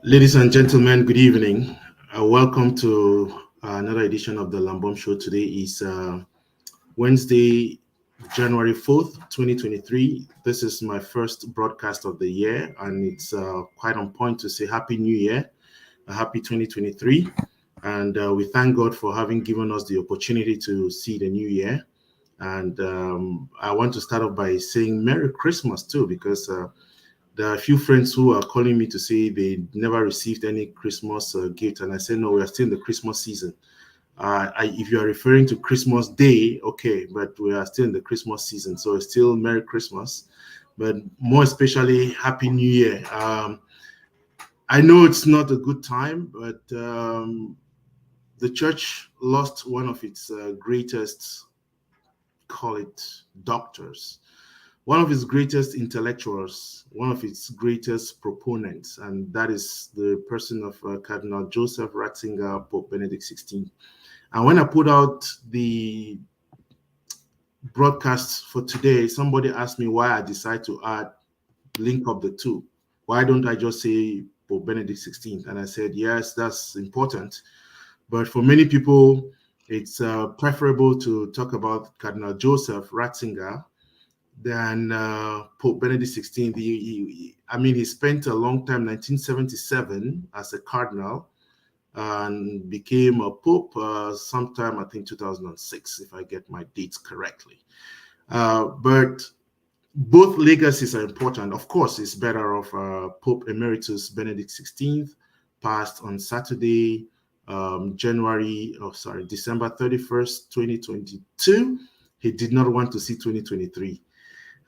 Ladies and gentlemen, good evening. Welcome to another edition of the Lambom Show. Today is Wednesday, January 4th, 2023. This is my first broadcast of the year, and it's quite on point to say Happy New Year, a happy 2023. And we thank God for having given us the opportunity to see the new year. And I want to start off by saying Merry Christmas too, because there are a few friends who are calling me to say they never received any Christmas gift, and I said, no, we are still in the Christmas season. If you are referring to Christmas Day, okay, but we are still in the Christmas season, so it's still Merry Christmas, but more especially Happy New Year. I know it's not a good time, but the church lost one of its greatest, call it doctors, one of its greatest intellectuals, one of its greatest proponents, and that is the person of Cardinal Joseph Ratzinger, Pope Benedict XVI. And when I put out the broadcast for today, somebody asked me why I decided to link up the two. Why don't I just say Pope Benedict XVI? And I said, yes, that's important. But for many people, it's preferable to talk about Cardinal Joseph Ratzinger than Pope Benedict XVI. He spent a long time, 1977, as a cardinal, and became a pope sometime, I think 2006, if I get my dates correctly. But both legacies are important. Of course, it's better of Pope Emeritus Benedict XVI, passed on Saturday, December 31st, 2022. He did not want to see 2023.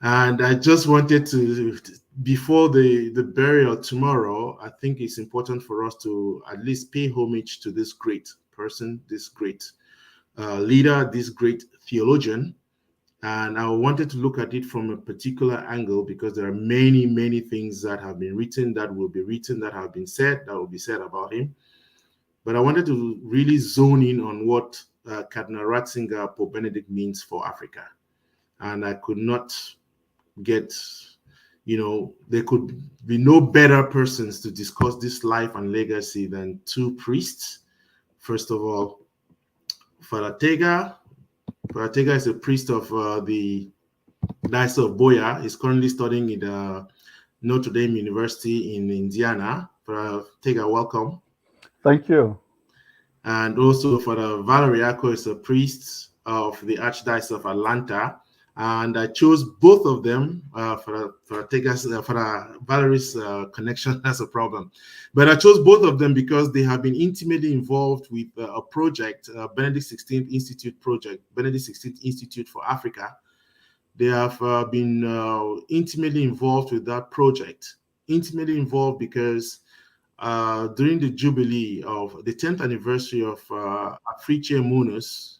And I just wanted to, before the burial tomorrow, I think it's important for us to at least pay homage to this great person, this great leader, this great theologian. And I wanted to look at it from a particular angle because there are many, many things that have been written, that will be written, that have been said, that will be said about him. But I wanted to really zone in on what Cardinal Ratzinger, Pope Benedict means for Africa. And I could not get, there could be no better persons to discuss this life and legacy than two priests. First of all, Fr Tegha. Fr Tegha is a priest of the Diocese of Buea. He's currently studying in the Notre Dame University in Indiana. Fr Tegha, welcome. Thank you. And also Fr Valery Akoh is a priest of the Archdiocese of Atlanta. And I chose both of them for Valerie's connection. That's a problem. But I chose both of them because they have been intimately involved with a project, Benedict XVI Institute project, Benedict XVI Institute for Africa. They have been intimately involved with that project. Intimately involved because during the jubilee of the 10th anniversary of Africae Munus,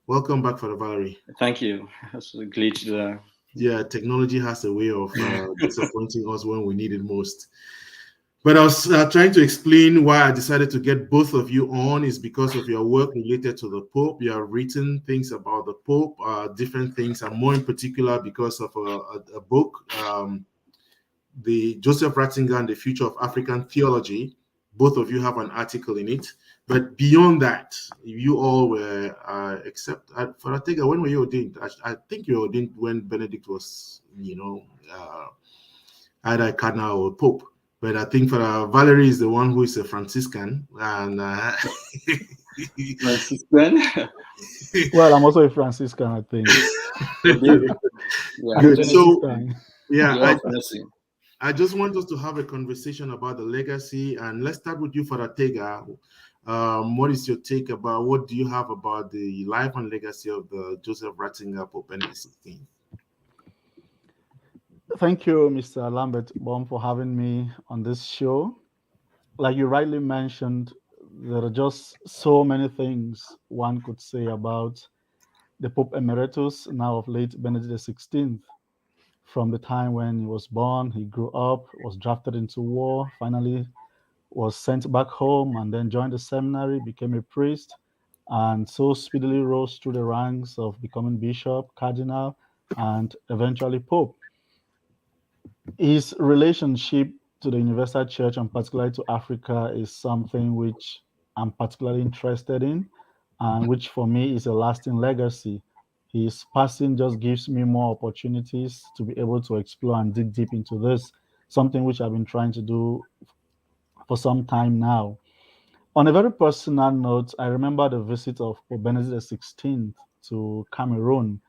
welcome back, Fr Valery. Thank you. That's a glitch there. Yeah, technology has a way of disappointing us when we need it most. But I was trying to explain why I decided to get both of you on is because of your work related to the Pope. You have written things about the Pope, different things, and more in particular because of a book, the Joseph Ratzinger and the Future of African Theology. Both of you have an article in it. But beyond that, you all were, except Fr Tegha, when were you ordained? I think you were ordained when Benedict was, either Cardinal or Pope. But I think Fr Valery is the one who is a Franciscan. And Franciscan? Well, I'm also a Franciscan, I think. I just want us to have a conversation about the legacy, and let's start with you, Fr Tegha. What is your take about, what do you have about the life and legacy of the Joseph Ratzinger, Pope Benedict XVI? Thank you, Mr. Lambert Baum, for having me on this show. Like you rightly mentioned, there are just so many things one could say about the Pope Emeritus, now of late Benedict XVI. From the time when he was born, he grew up, was drafted into war, finally was sent back home, and then joined the seminary, became a priest, and so speedily rose through the ranks of becoming bishop, cardinal, and eventually pope. His relationship to the Universal Church and particularly to Africa is something which I'm particularly interested in and which for me is a lasting legacy. His passing just gives me more opportunities to be able to explore and dig deep into this, something which I've been trying to do for some time now. On a very personal note, I remember the visit of Pope Benedict XVI to Cameroon,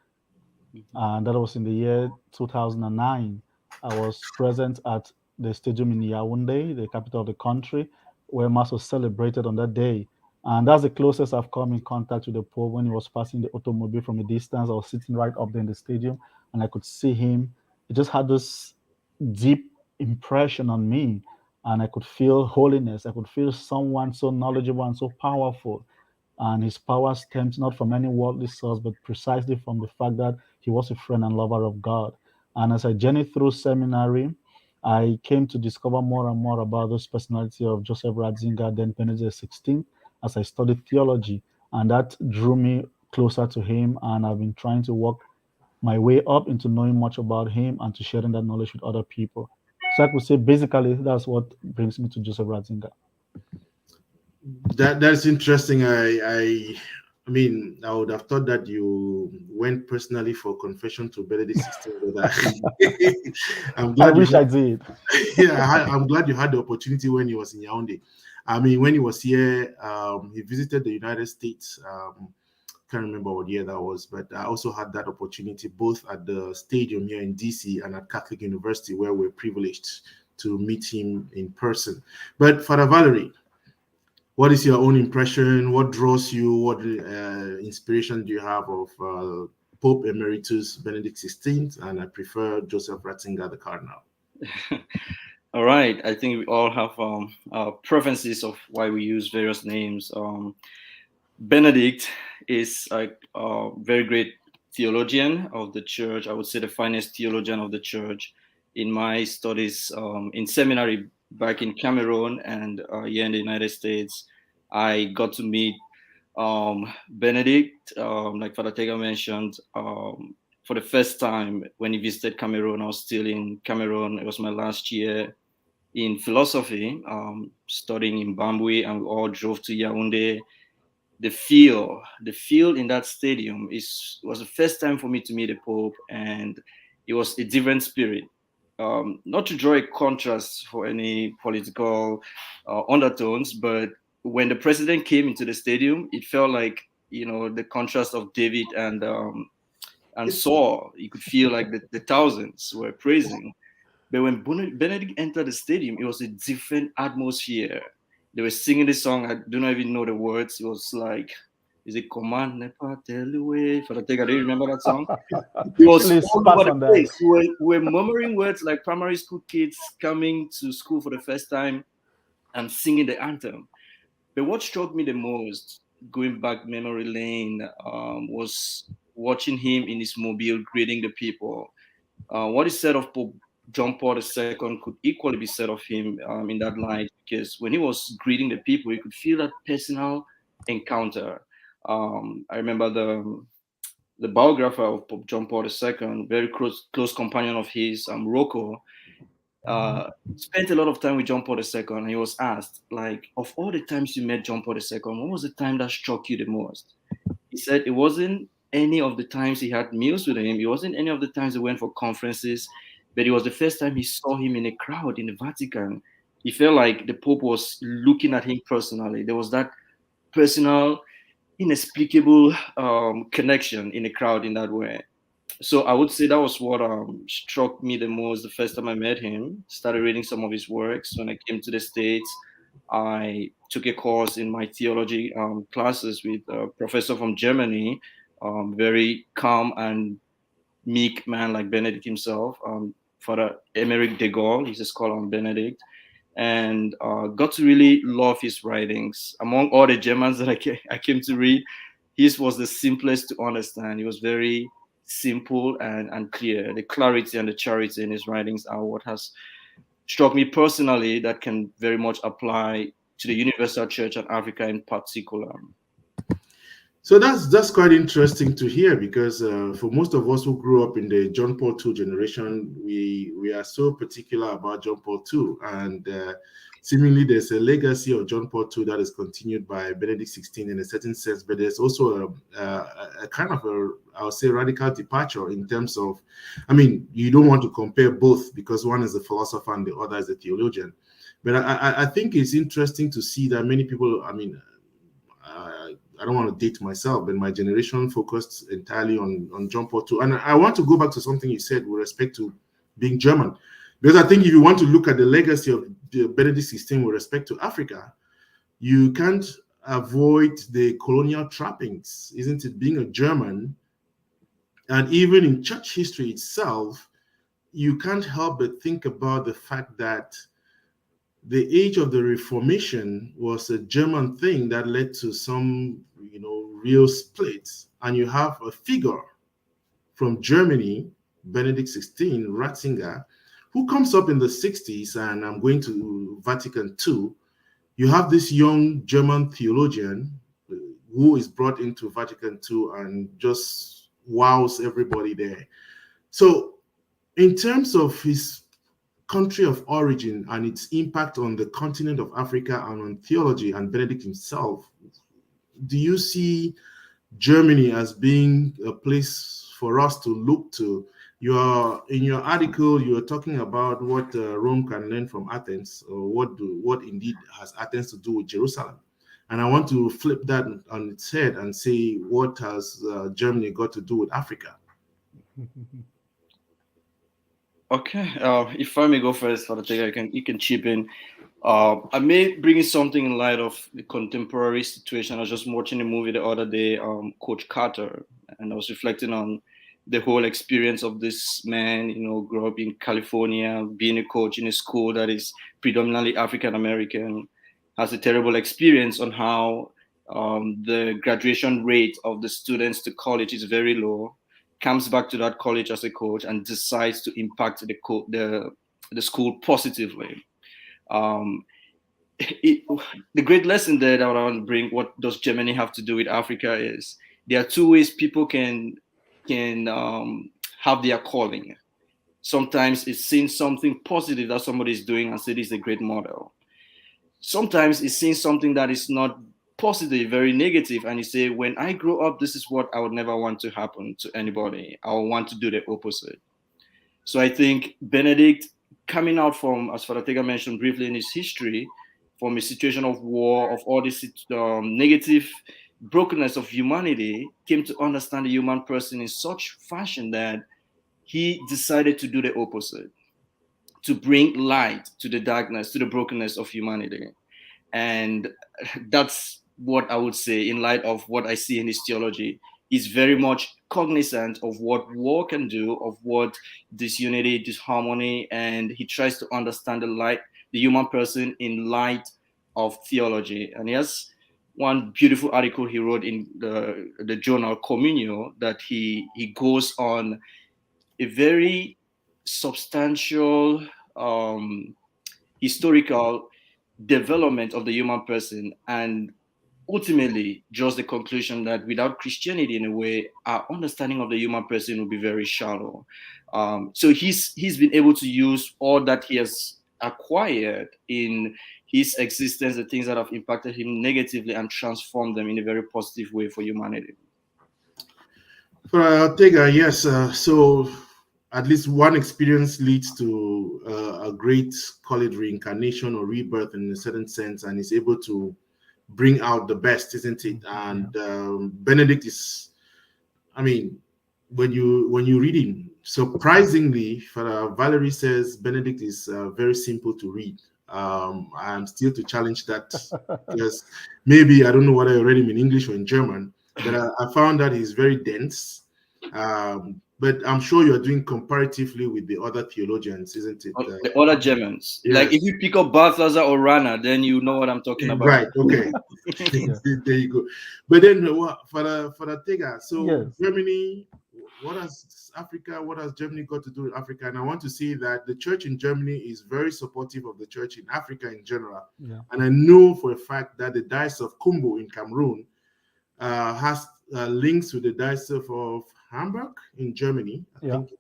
and that was in the year 2009. I was present at the stadium in Yaoundé, the capital of the country, where Mass was celebrated on that day. And that's the closest I've come in contact with the Pope when he was passing the automobile from a distance. I was sitting right up there in the stadium and I could see him. It just had this deep impression on me. And I could feel holiness. I could feel someone so knowledgeable and so powerful, and his power stems not from any worldly source, but precisely from the fact that he was a friend and lover of God. And as I journeyed through seminary, I came to discover more and more about this personality of Joseph Ratzinger, then Benedict XVI, as I studied theology. And that drew me closer to him, and I've been trying to work my way up into knowing much about him and to sharing that knowledge with other people. So I could say basically that's what brings me to Joseph Ratzinger. That's interesting. I mean, I would have thought that you went personally for confession to Benedict XVI, but I'm glad I wish I did. Yeah, I'm glad you had the opportunity when he was in Yaoundé. I mean, when he was here, he visited the United States. Can't remember what year that was, but I also had that opportunity both at the stadium here in DC and at Catholic University, where we're privileged to meet him in person. But Father Valery, what is your own impression? What draws you? What inspiration do you have of Pope Emeritus Benedict XVI? And I prefer Joseph Ratzinger, the Cardinal. All right. I think we all have preferences of why we use various names. Benedict is a very great theologian of the church. I would say the finest theologian of the church. In my studies in seminary back in Cameroon and here in the United States, I got to meet Benedict, like Fr Tegha mentioned, for the first time when he visited Cameroon. I was still in Cameroon. It was my last year in philosophy, studying in Buea, and we all drove to Yaoundé. The feel in that stadium was the first time for me to meet the Pope, and it was a different spirit. Not to draw a contrast for any political undertones, but when the president came into the stadium, it felt like, the contrast of David and Saul. You could feel like the thousands were praising. But when Benedict entered the stadium, it was a different atmosphere. They were singing the song. I do not even know the words. It was like, is it Command Nepa Telue? Fr Tegha, do you remember that song? It was Please all pass over on the that. place. We were murmuring words like primary school kids coming to school for the first time and singing the anthem. But what struck me the most, going back memory lane, was watching him in his mobile greeting the people. What is said of Pope John Paul II could equally be said of him in that light, because when he was greeting the people, you could feel that personal encounter. I remember the biographer of Pope John Paul II, very close companion of his, Rocco, spent a lot of time with John Paul II, and he was asked, like, of all the times you met John Paul II, what was the time that struck you the most? He said it wasn't any of the times he had meals with him. It wasn't any of the times he went for conferences, but it was the first time he saw him in a crowd in the Vatican. He felt like the Pope was looking at him personally. There was that personal, inexplicable connection in the crowd in that way. So I would say that was what struck me the most the first time I met him. Started reading some of his works. When I came to the States, I took a course in my theology classes with a professor from Germany, very calm and meek man like Benedict himself, Father Emeric de Gaulle, he's a scholar on Benedict, and got to really love his writings. Among all the Germans that I came to read, his was the simplest to understand. He was very simple and clear. The clarity and the charity in his writings are what has struck me personally, that can very much apply to the Universal Church and Africa in particular. So that's quite interesting to hear, because for most of us who grew up in the John Paul II generation, we are so particular about John Paul II, and seemingly there's a legacy of John Paul II that is continued by Benedict XVI in a certain sense, but there's also a kind of I would say, radical departure in terms of, I mean, you don't want to compare both because one is a philosopher and the other is a theologian, but I think it's interesting to see that many people, I mean, I don't want to date myself, but my generation focused entirely on John Paul II. And I want to go back to something you said with respect to being German, because I think if you want to look at the legacy of the Benedict XVI with respect to Africa, you can't avoid the colonial trappings, isn't it? Being a German, and even in church history itself, you can't help but think about the fact that the age of the Reformation was a German thing that led to some, real splits. And you have a figure from Germany, Benedict XVI, Ratzinger, who comes up in the 60s, and I'm going to Vatican II. You have this young German theologian who is brought into Vatican II and just wows everybody there. So in terms of his country of origin and its impact on the continent of Africa and on theology and Benedict himself, do you see Germany as being a place for us to look to? In your article, you are talking about what Rome can learn from Athens, or what indeed has Athens to do with Jerusalem. And I want to flip that on its head and say, what has Germany got to do with Africa? Okay, if I may go first, Fr Tegha, you can chip in. I may bring in something in light of the contemporary situation. I was just watching a movie the other day, Coach Carter, and I was reflecting on the whole experience of this man, grew up in California, being a coach in a school that is predominantly African American, has a terrible experience on how the graduation rate of the students to college is very low, comes back to that college as a coach and decides to impact the school positively. The great lesson there that I want to bring, what does Germany have to do with Africa, is there are two ways people can have their calling. Sometimes it's seeing something positive that somebody is doing and say this is a great model. Sometimes it's seeing something that is not positive, very negative, and you say, when I grow up, this is what I would never want to happen to anybody. I would want to do the opposite. So I think Benedict, coming out from, as Fr Tegha mentioned briefly in his history, from a situation of war, of all this negative brokenness of humanity, came to understand the human person in such fashion that he decided to do the opposite, to bring light to the darkness, to the brokenness of humanity. And that's what I would say, in light of what I see in his theology, is very much cognizant of what war can do, of what disunity, disharmony, and he tries to understand the human person in light of theology. And he has one beautiful article he wrote in the journal Communio, that he goes on a very substantial historical development of the human person, and ultimately just the conclusion that without Christianity, in a way, our understanding of the human person will be very shallow. So he's been able to use all that he has acquired in his existence, the things that have impacted him negatively, and transform them in a very positive way for humanity. For Tegha, yes. So at least one experience leads to a great, call it reincarnation or rebirth in a certain sense, and is able to bring out the best, isn't it? And Benedict is, I mean, when you read him, surprisingly, Fr Valery says Benedict is very simple to read. I'm still to challenge that, because maybe I don't know whether I read him in English or in German, but I found that he's very dense. But I'm sure you're doing comparatively with the other theologians, isn't it? The other Germans. Yes. Like if you pick up Balthasar or Rana, then you know what I'm talking about. Right, okay. There you go. But then for Tegha, so yes. Germany, what has Germany got to do with Africa? And I want to say that the church in Germany is very supportive of the church in Africa in general. Yeah. And I know for a fact that the Diocese of Kumbo in Cameroon has links with the Diocese of Hamburg in Germany, I think,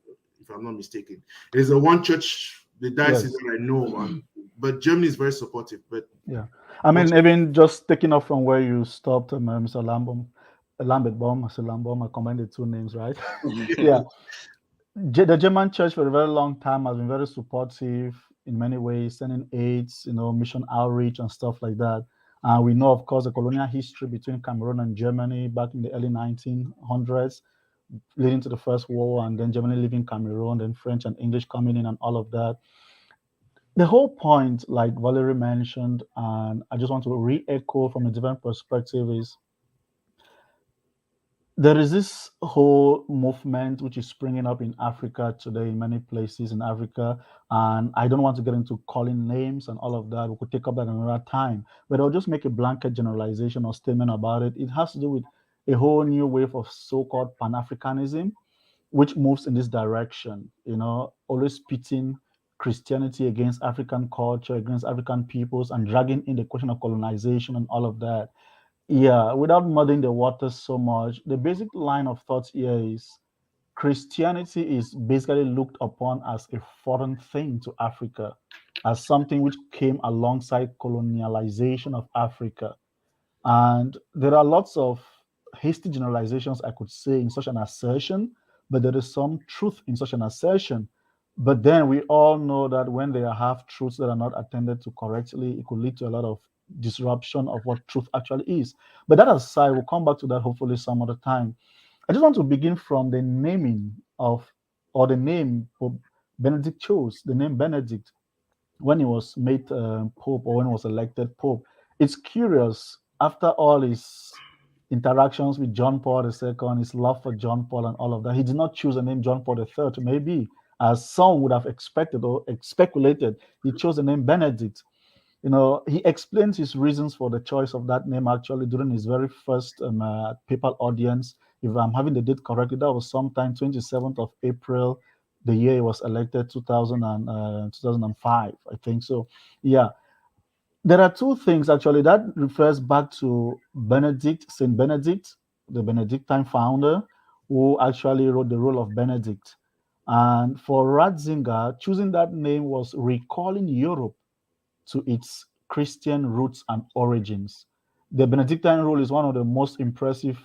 if I'm not mistaken. It is a one church, the diocese that I know of, but Germany is very supportive. But yeah, I mean, even just taking off from where you stopped, Mr. Lambert Baum, Mr. Lambert, I combined the two names, right? Yeah. The German church for a very long time has been very supportive in many ways, sending aids, mission outreach and stuff like that. And we know, of course, the colonial history between Cameroon and Germany back in the early 1900s, leading to the First World War, and then Germany leaving Cameroon, then French and English coming in and all of that. The whole point, like Valerie mentioned, and I just want to re-echo from a different perspective, is there is this whole movement which is springing up in Africa today, in many places in Africa. And I don't want to get into calling names and all of that. We could take up that another time. But I'll just make a blanket generalization or statement about it. It has to do with a whole new wave of so-called Pan-Africanism, which moves in this direction, always pitting Christianity against African culture, against African peoples, and dragging in the question of colonization and all of that. Yeah, without muddying the waters so much, the basic line of thought here is Christianity is basically looked upon as a foreign thing to Africa, as something which came alongside colonialization of Africa. And there are lots of hasty generalizations, I could say, in such an assertion, but there is some truth in such an assertion. But then we all know that when there are half truths that are not attended to correctly, it could lead to a lot of disruption of what truth actually is. But that aside, we'll come back to that hopefully some other time. I just want to begin from the naming of, or the name Pope Benedict chose, the name Benedict, when he was made Pope or when he was elected Pope. It's curious, after all his interactions with John Paul II, his love for John Paul and all of that, he did not choose the name John Paul III. Maybe, as some would have expected or speculated, he chose the name Benedict. He explains his reasons for the choice of that name actually during his very first papal audience. If I'm having the date correctly, that was sometime 27th of April, the year he was elected, 2005, I think so. Yeah. There are two things actually that refers back to Benedict, Saint Benedict, the Benedictine founder, who actually wrote the role of Benedict. And for Ratzinger, choosing that name was recalling Europe to its Christian roots and origins. The Benedictine rule is one of the most impressive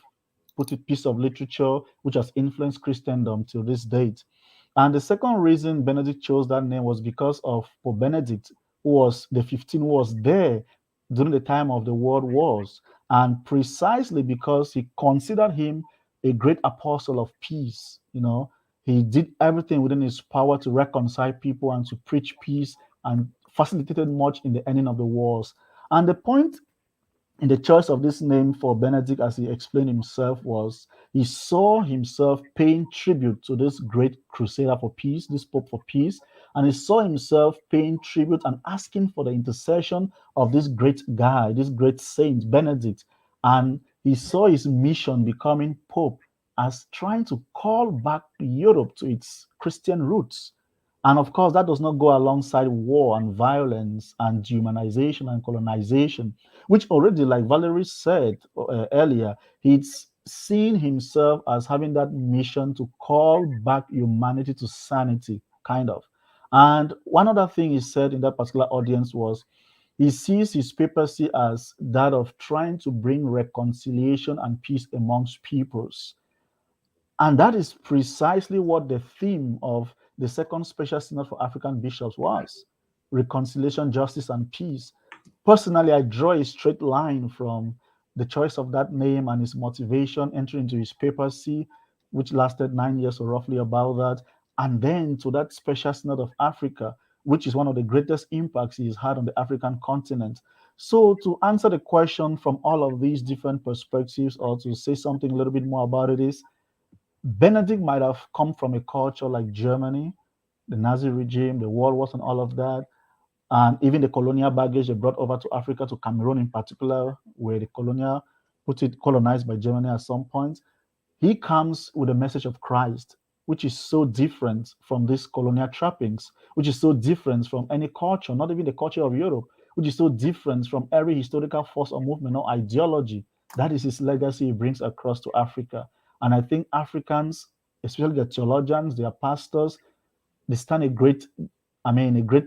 piece of literature which has influenced Christendom till this date. And the second reason Benedict chose that name was because of Pope Benedict, who was the 15th, who was there during the time of the world wars, and precisely because he considered him a great apostle of peace. He did everything within his power to reconcile people and to preach peace, and facilitated much in the ending of the wars. And the point in the choice of this name for Benedict, as he explained himself, was he saw himself paying tribute to this great crusader for peace, this Pope for peace, and he saw himself paying tribute and asking for the intercession of this great guy, this great saint, Benedict. And he saw his mission becoming Pope as trying to call back Europe to its Christian roots. And of course, that does not go alongside war and violence and dehumanization and colonization, which already, like Valerie said earlier, he's seen himself as having that mission to call back humanity to sanity, kind of. And one other thing he said in that particular audience was he sees his papacy as that of trying to bring reconciliation and peace amongst peoples. And that is precisely what the theme of the Second Special Synod for African Bishops was: reconciliation, justice, and peace. Personally, I draw a straight line from the choice of that name and his motivation entering into his papacy, which lasted 9 years or roughly about that, and then to that Special Synod of Africa, which is one of the greatest impacts he's had on the African continent. So, to answer the question from all of these different perspectives, or to say something a little bit more about it, is Benedict might have come from a culture like Germany, the Nazi regime, the World Wars, and all of that, and even the colonial baggage they brought over to Africa, to Cameroon in particular, where the colonized by Germany at some point. He comes with a message of Christ, which is so different from these colonial trappings, which is so different from any culture, not even the culture of Europe, which is so different from every historical force or movement or ideology That is his legacy he brings across to Africa. And I think Africans, especially the theologians, their pastors, they stand a great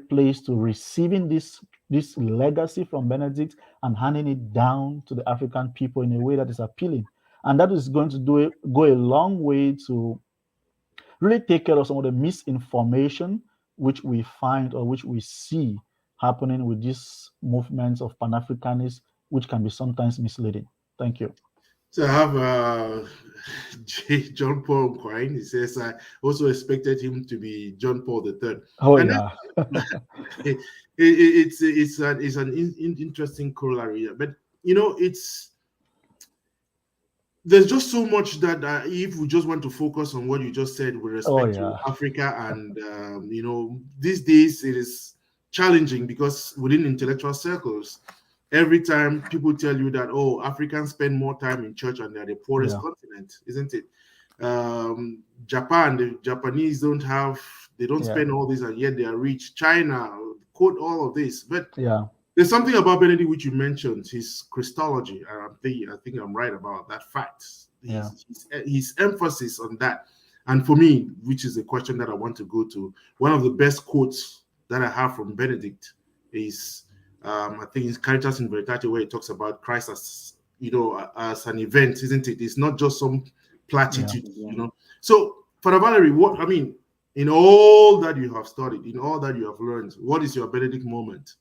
place to receiving this legacy from Benedict and handing it down to the African people in a way that is appealing. And that is going to go a long way to really take care of some of the misinformation which we find or which we see happening with these movements of Pan-Africanists, which can be sometimes misleading. Thank you. So I have John Paul Quine. He says, I also expected him to be John Paul III. Oh, and yeah. It's an interesting corollary. But, there's just so much that if we just want to focus on what you just said with respect to Africa and, these days it is challenging because within intellectual circles, every time people tell you that, oh, Africans spend more time in church and they're the poorest continent, isn't it? Japan, the Japanese don't spend all this and yet they are rich. China, quote all of this. But there's something about Benedict which you mentioned, his Christology. I think I'm right about that fact. His emphasis on that. And for me, which is a question that I want to go to, one of the best quotes that I have from Benedict is, I think it's Caritas in Veritate, where he talks about Christ as, as an event, isn't it? It's not just some platitude, So, Fr Valery, in all that you have studied, in all that you have learned, what is your Benedict moment?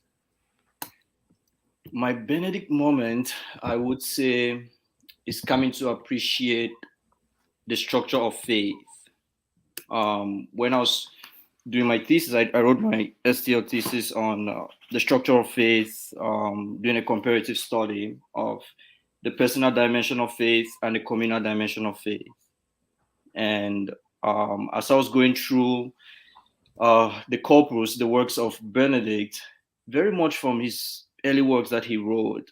My Benedict moment, I would say, is coming to appreciate the structure of faith. When I was doing my thesis, I wrote my STL thesis on the structure of faith, doing a comparative study of the personal dimension of faith and the communal dimension of faith. And as I was going through the corpus, the works of Benedict, very much from his early works that he wrote,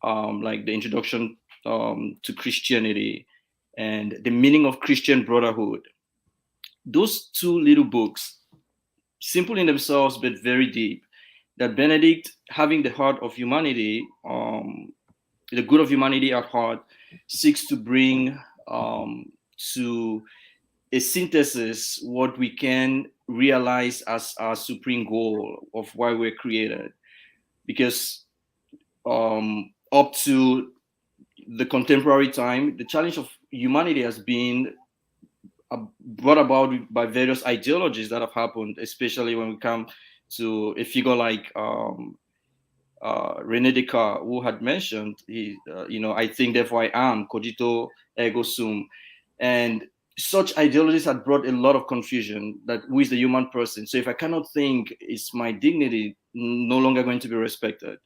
like the Introduction to Christianity and the Meaning of Christian Brotherhood. Those two little books, simple in themselves, but very deep, that Benedict, having the heart of humanity, the good of humanity at heart, seeks to bring to a synthesis what we can realize as our supreme goal of why we're created. Because up to the contemporary time, the challenge of humanity has been brought about by various ideologies that have happened, especially when we come to a figure like René Descartes, who had mentioned, I think, therefore I am, cogito ergo sum. And such ideologies had brought a lot of confusion, that who is the human person? So if I cannot think, is my dignity no longer going to be respected?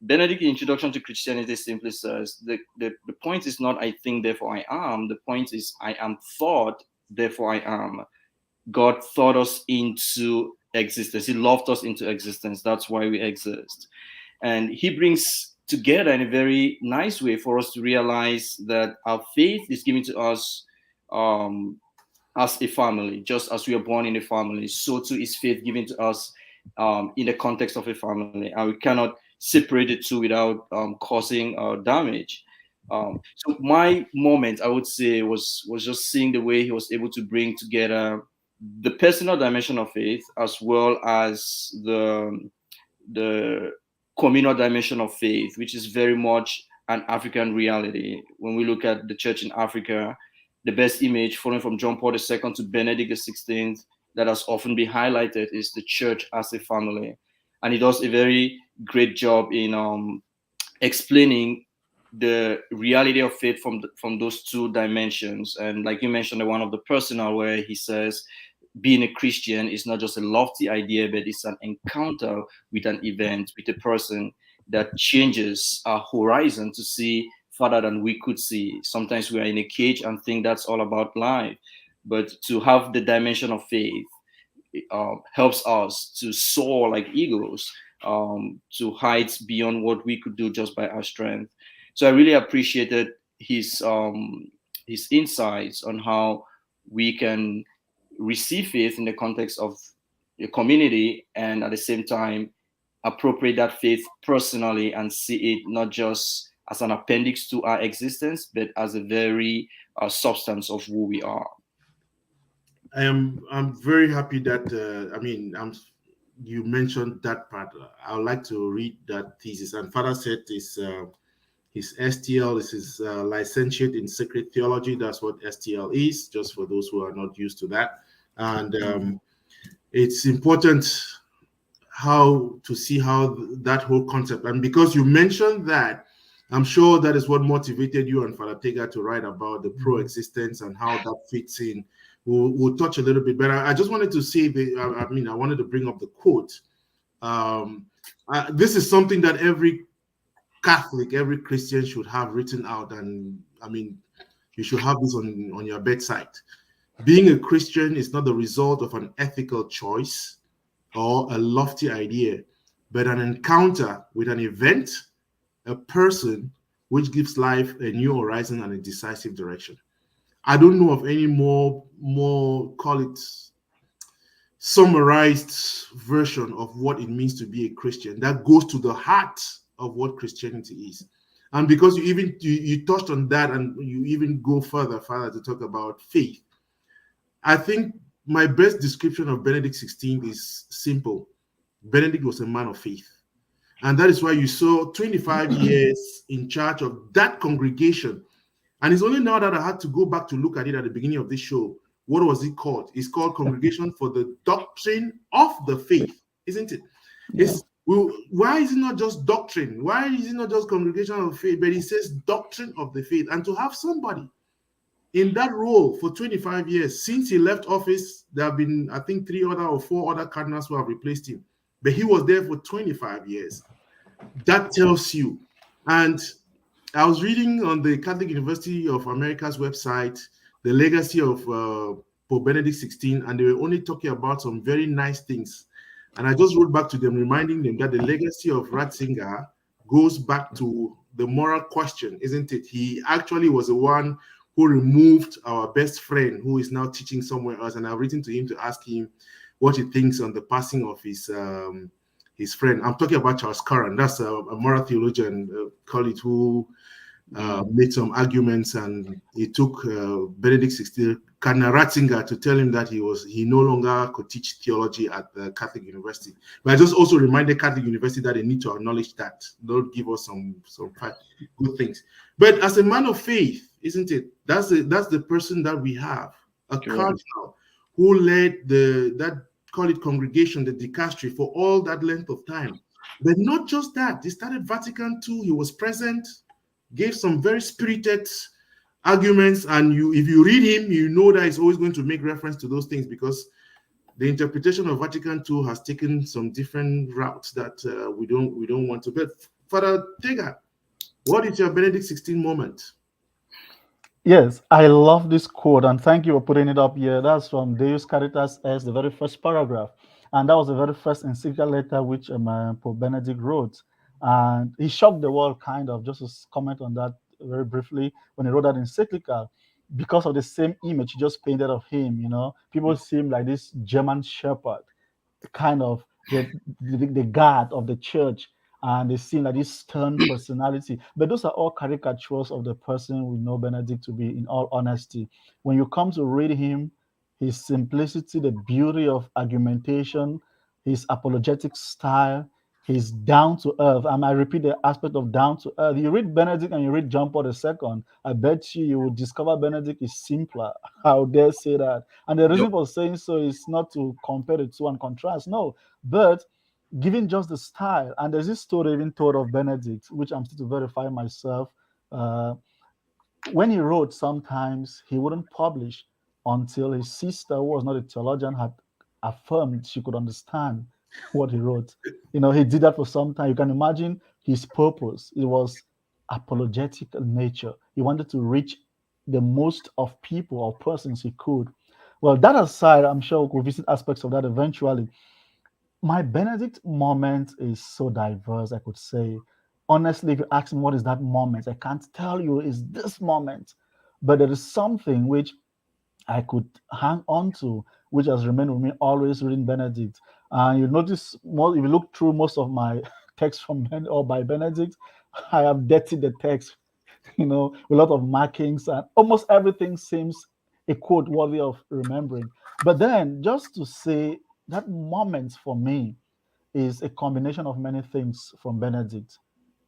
Benedict's Introduction to Christianity simply says, the point is not I think, therefore I am. The point is I am thought, therefore I am. God thought us into existence. He loved us into existence. That's why we exist. And he brings together in a very nice way for us to realize that our faith is given to us as a family. Just as we are born in a family, so too is faith given to us in the context of a family. And we cannot separate the two without causing damage. So my moment, I would say, was just seeing the way he was able to bring together the personal dimension of faith as well as the communal dimension of faith, which is very much an African reality. When we look at the church in Africa, the best image following from John Paul II to Benedict XVI that has often been highlighted is the church as a family. And he does a very great job in explaining the reality of faith from those two dimensions. And like you mentioned, the one of the personal, where he says, being a Christian is not just a lofty idea, but it's an encounter with an event, with a person that changes our horizon to see farther than we could see. Sometimes we are in a cage and think that's all about life. But to have the dimension of faith helps us to soar like eagles, to heights beyond what we could do just by our strength. So I really appreciated his insights on how we can receive faith in the context of a community, and at the same time appropriate that faith personally and see it not just as an appendix to our existence, but as a very substance of who we are. I'm very happy that you mentioned that part. I would like to read that thesis. And Father said his STL is his licentiate in sacred theology. That's what STL is, just for those who are not used to that. And it's important how to see how that whole concept, and because you mentioned that, I'm sure that is what motivated you and Father Tegha to write about the pro-existence and how that fits in. We'll touch a little bit, but I just wanted to say I wanted to bring up the quote. This is something that every Catholic, every Christian should have written out, and you should have this on your bedside. Being a Christian is not the result of an ethical choice or a lofty idea, but an encounter with an event, a person, which gives life a new horizon and a decisive direction. I don't know of any more call it summarized version of what it means to be a Christian that goes to the heart of what Christianity is. And because you touched on that, and you even go further to talk about faith, I think my best description of Benedict XVI is simple. Benedict was a man of faith. And that is why you saw 25 years in charge of that congregation. And it's only now that I had to go back to look at it at the beginning of this show. What was it called? It's called Congregation for the Doctrine of the Faith, isn't it? Yeah. Why is it not just doctrine? Why is it not just Congregation of Faith? But it says Doctrine of the Faith. And to have somebody in that role for 25 years, since he left office, there have been, I think, 3 or 4 other cardinals who have replaced him. But he was there for 25 years. That tells you. And I was reading on the Catholic University of America's website, the legacy of Pope Benedict XVI, and they were only talking about some very nice things. And I just wrote back to them, reminding them that the legacy of Ratzinger goes back to the moral question, isn't it? He actually was the one who removed our best friend, who is now teaching somewhere else. And I've written to him to ask him what he thinks on the passing of his friend. I'm talking about Charles Curran. That's a moral theologian, call it, who made some arguments, and he took Benedict XVI, Cardinal Ratzinger, to tell him that he no longer could teach theology at the Catholic University. But I just also reminded Catholic University that they need to acknowledge that. Don't give us some good things. But as a man of faith, isn't it? That's the person that we have, a cardinal who led that, call it, congregation, the dicastery, for all that length of time. But not just that, he started Vatican II, he was present, gave some very spirited arguments, and if you read him, you know that he's always going to make reference to those things, because the interpretation of Vatican II has taken some different routes that we don't want to. But Father Tegha, what is your Benedict XVI moment? Yes, I love this quote, and thank you for putting it up here. That's from Deus Caritas S, the very first paragraph. And that was the very first encyclical letter which Pope Benedict wrote. And he shocked the world, kind of, just to comment on that very briefly, when he wrote that encyclical, because of the same image he just painted of him. People see him like this German shepherd, kind of the guard of the church, and they seem like this stern personality. But those are all caricatures of the person we know Benedict to be, in all honesty. When you come to read him, his simplicity, the beauty of argumentation, his apologetic style, his down to earth. And I repeat the aspect of down to earth. You read Benedict and you read John Paul II, I bet you will discover Benedict is simpler. How dare say that? And the reason for saying so is not to compare the two and contrast, no, but given just the style. And there's this story even told of Benedict, which I'm still to verify myself. When he wrote, sometimes he wouldn't publish until his sister, who was not a theologian, had affirmed she could understand what he wrote. He did that for some time. You can imagine his purpose. It was apologetic in nature. He wanted to reach the most of people or persons he could. Well, that aside, I'm sure we'll visit aspects of that eventually. My Benedict moment is so diverse, I could say. Honestly, if you ask me what is that moment, I can't tell you is this moment. But there is something which I could hang on to, which has remained with me always reading Benedict. And you notice, if you look through most of my texts by Benedict, I have dirtied the text, a lot of markings, and almost everything seems a quote worthy of remembering. But then, just to say that moment for me is a combination of many things from Benedict.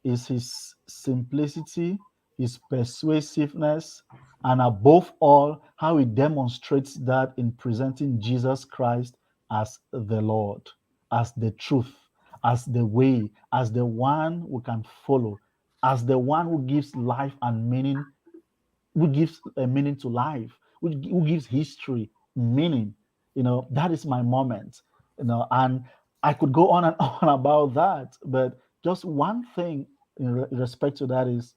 Is his simplicity, his persuasiveness, and above all, how he demonstrates that in presenting Jesus Christ as the Lord, as the truth, as the way, as the one we can follow, as the one who gives life and meaning, who gives a meaning to life, who gives history meaning. That is my moment. And I could go on and on about that, but just one thing in respect to that is,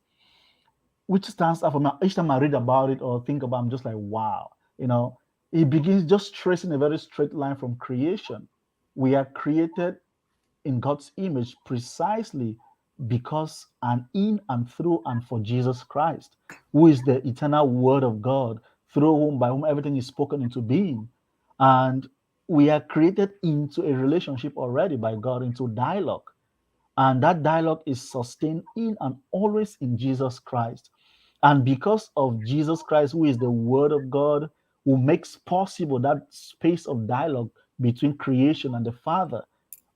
which stands out for me each time I read about it or think about it, I'm just like, wow. He begins just tracing a very straight line from creation. We are created in God's image precisely because and in and through and for Jesus Christ, who is the eternal Word of God, through whom, by whom everything is spoken into being. And we are created into a relationship already by God, into dialogue. And that dialogue is sustained in and always in Jesus Christ. And because of Jesus Christ, who is the Word of God, who makes possible that space of dialogue between creation and the Father,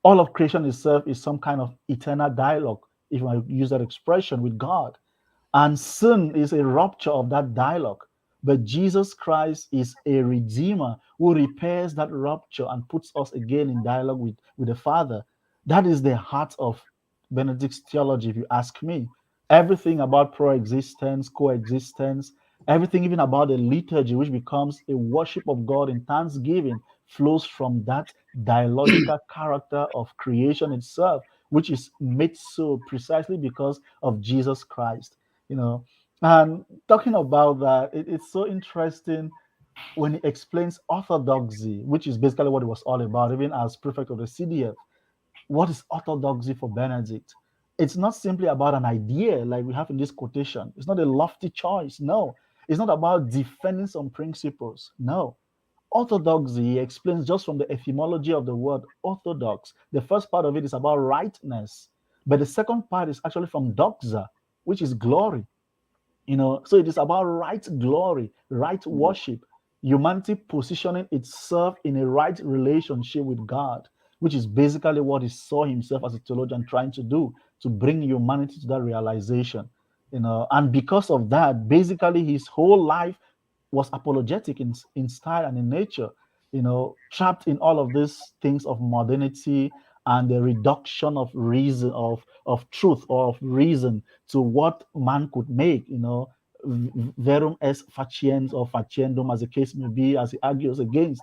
all of creation itself is some kind of eternal dialogue, if I use that expression, with God. And sin is a rupture of that dialogue. But Jesus Christ is a redeemer who repairs that rupture and puts us again in dialogue with the Father. That is the heart of Benedict's theology, if you ask me. Everything about pro-existence, coexistence, everything even about the liturgy, which becomes a worship of God in thanksgiving, flows from that dialogical character of creation itself, which is made so precisely because of Jesus Christ. And talking about that, it's so interesting when he explains orthodoxy, which is basically what it was all about, even as prefect of the CDF. What is orthodoxy for Benedict? It's not simply about an idea like we have in this quotation. It's not a lofty choice. No. It's not about defending some principles. No. Orthodoxy, he explains just from the etymology of the word orthodox. The first part of it is about rightness, but the second part is actually from doxa, which is glory. So it is about right glory, right worship, humanity positioning itself in a right relationship with God, which is basically what he saw himself as a theologian trying to do, to bring humanity to that realization. And because of that, basically his whole life was apologetic in style and in nature, trapped in all of these things of modernity and the reduction of reason, of truth or of reason to what man could make, verum est faciens or faciendum, as the case may be, as he argues against.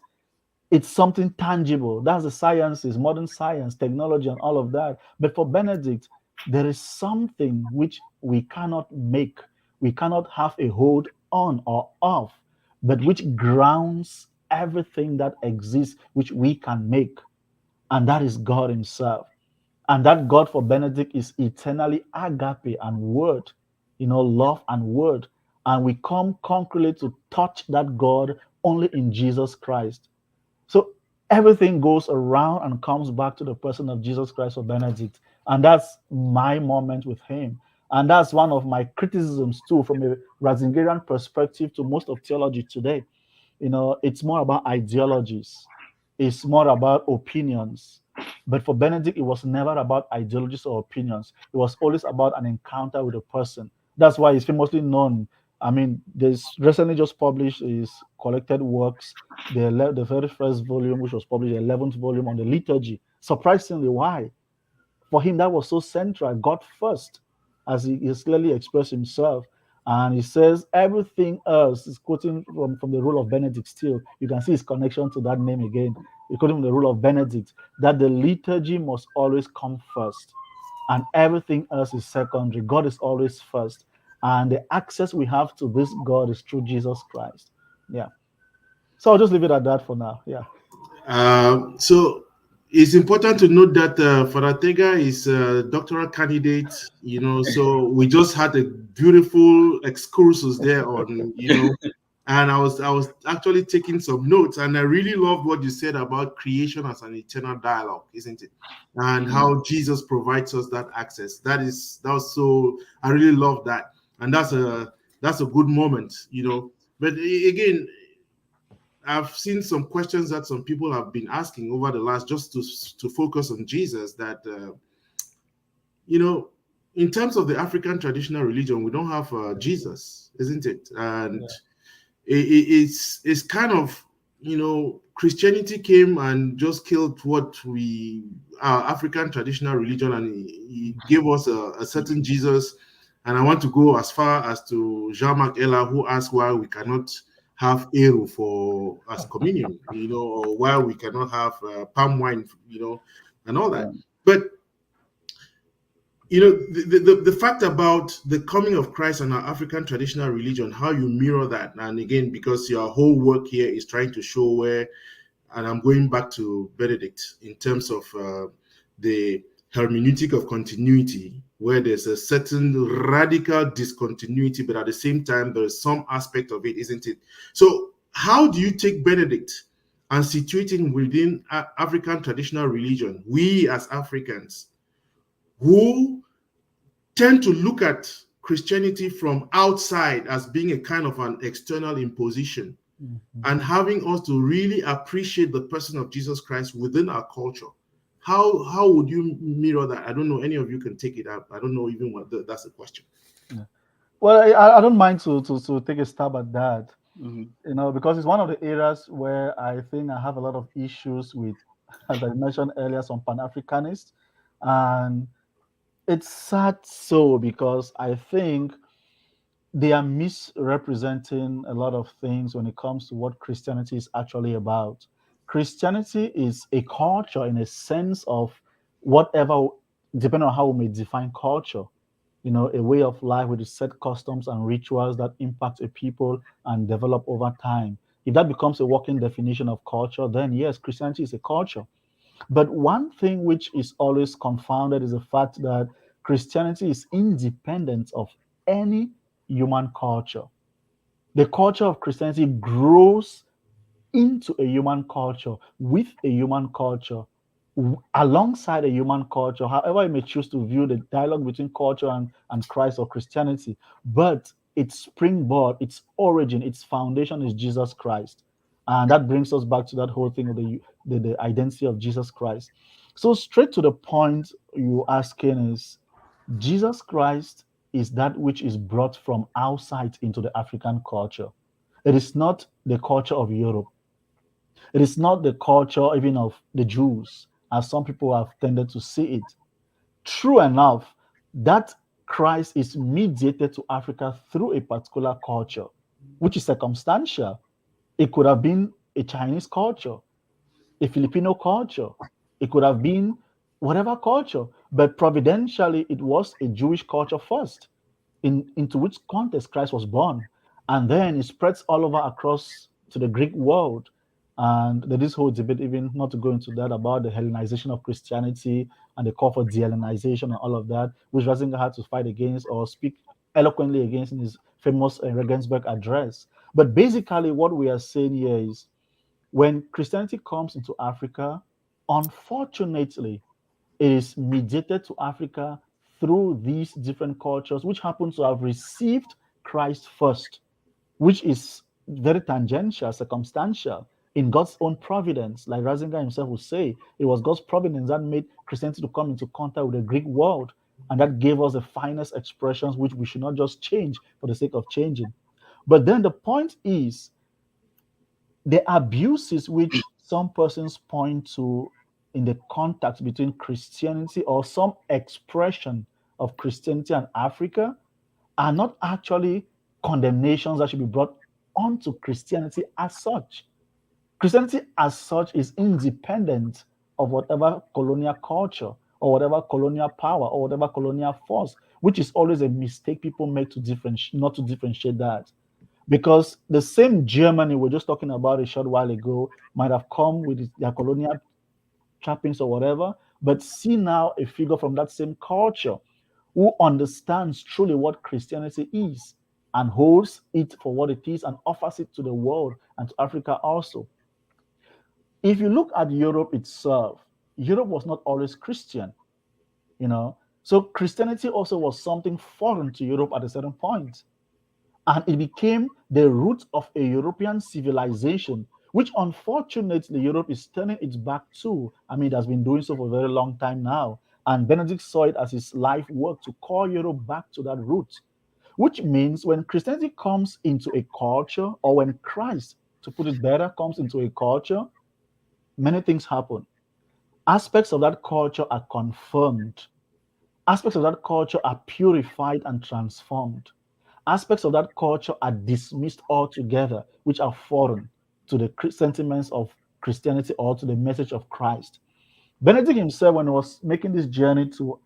It's something tangible. That's the sciences, modern science, technology, and all of that. But for Benedict, there is something which we cannot make, we cannot have a hold on or off, but which grounds everything that exists, which we can make. And that is God Himself. And that God for Benedict is eternally agape and word, love and word. And we come concretely to touch that God only in Jesus Christ. So everything goes around and comes back to the person of Jesus Christ for Benedict. And that's my moment with him. And that's one of my criticisms too, from a Ratzingerian perspective to most of theology today. It's more about ideologies. It's more about opinions. But for Benedict, it was never about ideologies or opinions. It was always about an encounter with a person. That's why he's famously known. I mean, there's recently just published his collected works, the very first volume, which was published, the 11th volume on the liturgy. Surprisingly, why? For him, that was so central. God first, as he clearly expressed himself. And he says everything else is quoting from the rule of Benedict still. You can see his connection to that name again. According to the rule of Benedict, that the liturgy must always come first and everything else is secondary. God is always first. And the access we have to this God is through Jesus Christ. Yeah. So I'll just leave it at that for now. Yeah. So it's important to note that Fr Tegha is a doctoral candidate, so we just had a beautiful excursus there on, And I was actually taking some notes, and I really loved what you said about creation as an eternal dialogue, isn't it? And how Jesus provides us that access. That was so, I really love that. And that's a good moment, you know. But again, I've seen some questions that some people have been asking over the last, just to focus on Jesus, that you know, in terms of the African traditional religion, we don't have Jesus, isn't it? And it's kind of, you know, Christianity came and just killed what our African traditional religion, and he gave us a certain Jesus. And I want to go as far as to Jean-Marc Ella, who asked why we cannot have eru for as communion, you know, or why we cannot have palm wine, you know, and all that. But you know, the fact about the coming of Christ and our African traditional religion, how you mirror that. And again, because your whole work here is trying to show where, and I'm going back to Benedict in terms of the hermeneutic of continuity, where there's a certain radical discontinuity, but at the same time, there is some aspect of it, isn't it? So how do you take Benedict and situate him within African traditional religion, we as Africans, who tend to look at Christianity from outside as being a kind of an external imposition, and having us to really appreciate the person of Jesus Christ within our culture? How would you mirror that? I don't know. Any of you can take it up. I don't know even what that's the question. Yeah. Well, I don't mind to take a stab at that, you know, because it's one of the areas where I think I have a lot of issues with, as I mentioned earlier, some Pan-Africanists. And it's sad so, because I think they are misrepresenting a lot of things when it comes to what Christianity is actually about. Christianity is a culture in a sense of whatever, depending on how we may define culture, you know, a way of life with set customs and rituals that impact a people and develop over time. If that becomes a working definition of culture, then yes, Christianity is a culture. But one thing which is always confounded is the fact that Christianity is independent of any human culture. The culture of Christianity grows into a human culture, with a human culture, alongside a human culture, however you may choose to view the dialogue between culture and Christ or Christianity. But its springboard, its origin, its foundation is Jesus Christ. And that brings us back to that whole thing of the identity of Jesus Christ. So straight to the point you're asking is, Jesus Christ is that which is brought from outside into the African culture. It is not the culture of Europe. It is not the culture even of the Jews, as some people have tended to see it. True enough, that Christ is mediated to Africa through a particular culture, which is circumstantial. It could have been a Chinese culture, a Filipino culture. It could have been whatever culture, but providentially, it was a Jewish culture first, into which context Christ was born. And then it spreads all over across to the Greek world. And there is whole debate, even not to go into that, about the Hellenization of Christianity and the call for de-Hellenization and all of that, which Ratzinger had to fight against or speak eloquently against in his famous Regensburg address. But basically, what we are saying here is, when Christianity comes into Africa, unfortunately, it is mediated to Africa through these different cultures, which happen to have received Christ first, which is very tangential, circumstantial in God's own providence. Like Ratzinger himself would say, it was God's providence that made Christianity to come into contact with the Greek world, and that gave us the finest expressions, which we should not just change for the sake of changing. But then the point is, the abuses which some persons point to in the contact between Christianity or some expression of Christianity and Africa are not actually condemnations that should be brought onto Christianity as such. Christianity as such is independent of whatever colonial culture or whatever colonial power or whatever colonial force, which is always a mistake people make to not to differentiate that. Because the same Germany we're just talking about a short while ago might have come with their colonial trappings or whatever, but see now a figure from that same culture who understands truly what Christianity is. and holds it for what it is and offers it to the world and to Africa also. If you look at Europe itself, Europe was not always Christian, you know. So Christianity also was something foreign to Europe at a certain point. And it became the root of a European civilization, which unfortunately Europe is turning its back to. I mean, it has been doing so for a very long time now. And Benedict saw it as his life work to call Europe back to that root, which means when Christianity comes into a culture, or when Christ, to put it better, comes into a culture, many things happen. Aspects of that culture are confirmed. Aspects of that culture are purified and transformed. Aspects of that culture are dismissed altogether, which are foreign to the sentiments of Christianity or to the message of Christ. Benedict himself, when he was making this journey to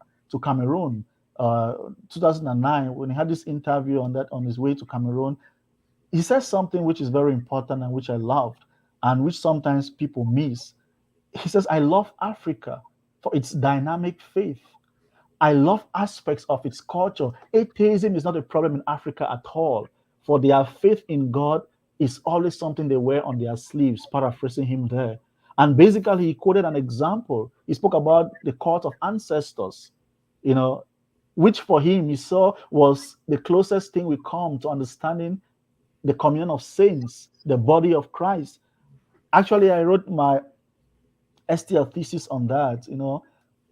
Cameroon, 2009, when he had this interview on his way to Cameroon, he says something which is very important and which I loved, and which sometimes people miss. He says, "I love Africa for its dynamic faith. I love aspects of its culture. Atheism is not a problem in Africa at all, for their faith in God is always something they wear on their sleeves," paraphrasing him there. And basically, he quoted an example. He spoke about the cult of ancestors, you know, which for him he saw was the closest thing we come to understanding the communion of saints, the body of Christ. Actually, I wrote my STL thesis on that,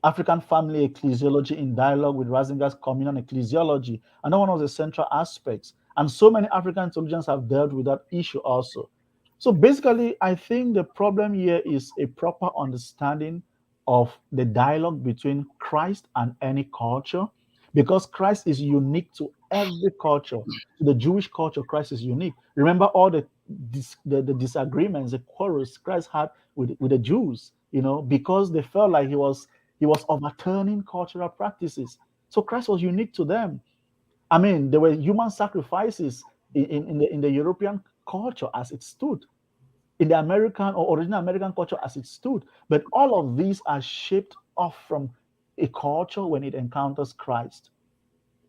African family ecclesiology in dialogue with Ratzinger's communal ecclesiology. And that one was the central aspects. And so many African theologians have dealt with that issue also. So basically, I think the problem here is a proper understanding of the dialogue between Christ and any culture, because Christ is unique to every culture. To the Jewish culture, Christ is unique. Remember all the disagreements, the quarrels Christ had with the Jews, because they felt like he was overturning cultural practices. So Christ was unique to them. I mean, there were human sacrifices in the European culture as it stood, in the American or original American culture as it stood. But all of these are shaped off from a culture when it encounters Christ.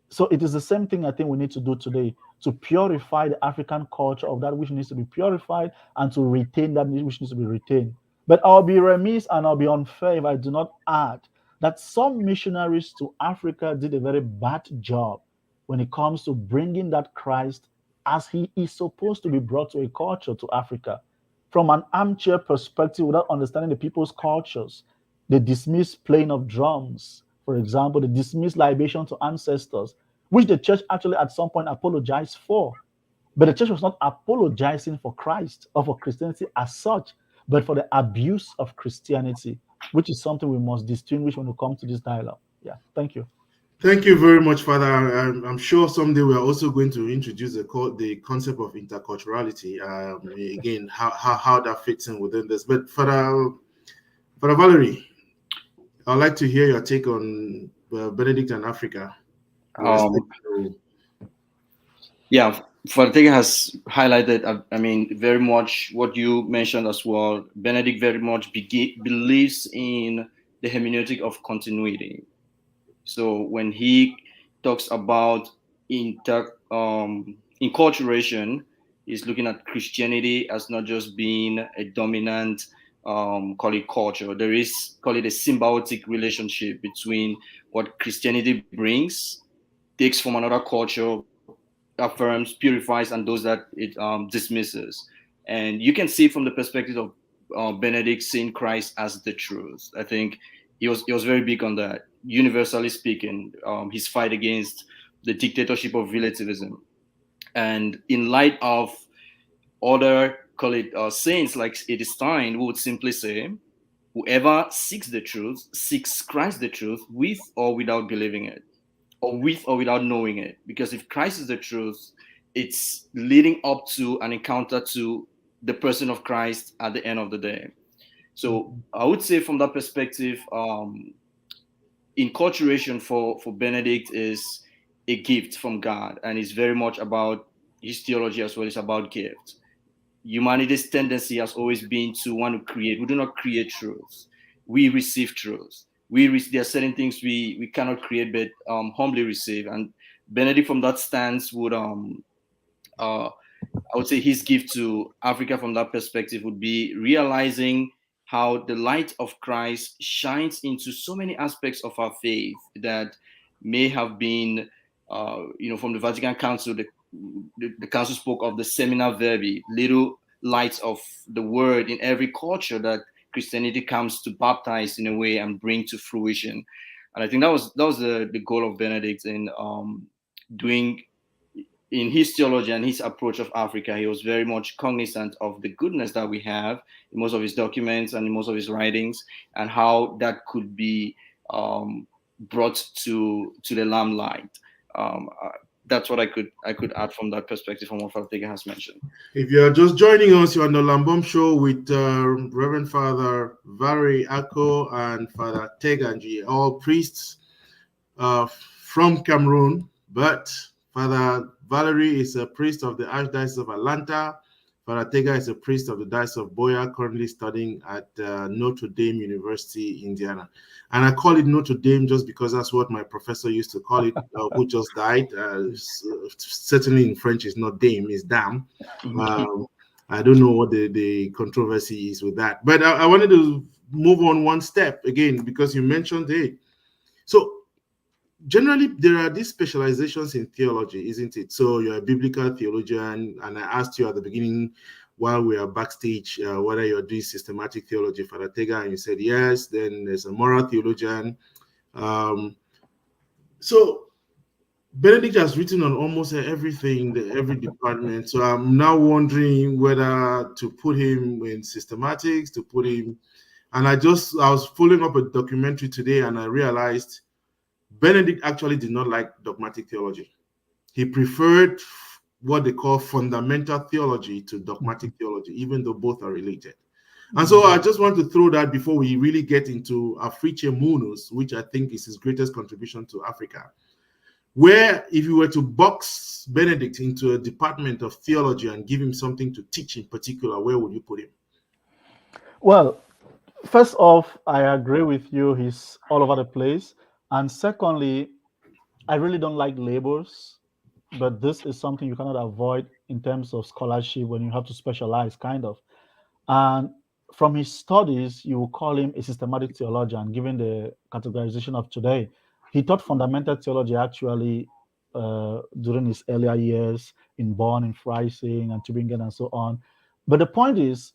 So it is the same thing I think we need to do today, to purify the African culture of that which needs to be purified and to retain that which needs to be retained. But I'll be remiss and I'll be unfair if I do not add that some missionaries to Africa did a very bad job when it comes to bringing that Christ as he is supposed to be brought to a culture, to Africa. From an armchair perspective, without understanding the people's cultures, they dismiss playing of drums, for example, they dismiss libation to ancestors, which the church actually at some point apologized for. But the church was not apologizing for Christ or for Christianity as such, but for the abuse of Christianity, which is something we must distinguish when we come to this dialogue. Yeah, thank you. Thank you very much, Father. I'm sure someday we're also going to introduce the concept of interculturality. Again, how that fits in within this. But Father Valery, I'd like to hear your take on Benedict and Africa. Yeah, Fr Tegha has highlighted, very much what you mentioned as well. Benedict very much believes in the hermeneutic of continuity. So when he talks about inculturation, he's looking at Christianity as not just being a dominant, call it culture. There is, call it a symbiotic relationship between what Christianity brings, takes from another culture, affirms, purifies, and those that it dismisses. And you can see from the perspective of Benedict seeing Christ as the truth. I think he was very big on that. Universally speaking, his fight against the dictatorship of relativism. And in light of other, call it saints like Edith Stein, who would simply say, whoever seeks the truth seeks Christ the truth with or without believing it, or with or without knowing it. Because if Christ is the truth, it's leading up to an encounter to the person of Christ at the end of the day. So I would say from that perspective, inculturation for Benedict is a gift from God, and it's very much about his theology as well. It's about gift. Humanity's tendency has always been to want to create. We do not create truths. We receive truths. There are certain things we cannot create, but humbly receive. And Benedict, from that stance, would I would say his gift to Africa from that perspective would be realizing how the light of Christ shines into so many aspects of our faith that may have been, from the Vatican Council. The council spoke of the semina verbi, little lights of the word in every culture that Christianity comes to baptize in a way and bring to fruition. And I think that was the goal of Benedict in doing in his theology and his approach of Africa. He was very much cognizant of the goodness that we have in most of his documents and in most of his writings, and how that could be brought to the limelight. That's what I could add from that perspective from what Fr Tegha has mentioned. If you are just joining us, you're on the Lambom Show with Reverend Fr Valery Akoh and Fr Tegha Nji, all priests from Cameroon, but Fr Valery is a priest of the Archdiocese of Atlanta. Fr Tegha is a priest of the Diocese of Buea, currently studying at Notre Dame University, Indiana. And I call it Notre Dame just because that's what my professor used to call it, who just died. Certainly in French, it's not Dame, it's Dame. I don't know what the controversy is with that. But I wanted to move on one step again, because you mentioned it. So generally, there are these specializations in theology, isn't it? So you're a biblical theologian, and I asked you at the beginning while we are backstage whether you're doing systematic theology, Fr Tegha, and you said yes. Then there's a moral theologian. So Benedict has written on almost everything, every department. So I'm now wondering whether to put him in systematics, to put him, and I was following up a documentary today, and I realized Benedict actually did not like dogmatic theology. He preferred what they call fundamental theology to dogmatic theology, even though both are related. And so I just want to throw that before we really get into Africae Munus, which I think is his greatest contribution to Africa. Where if you were to box Benedict into a department of theology and give him something to teach in particular, where would you put him? Well, first off, I agree with you. He's all over the place. And secondly, I really don't like labels, but this is something you cannot avoid in terms of scholarship when you have to specialize, kind of. And from his studies, you will call him a systematic theologian, given the categorization of today. He taught fundamental theology actually during his earlier years in Bonn, in Freising, and Tübingen, and so on. But the point is,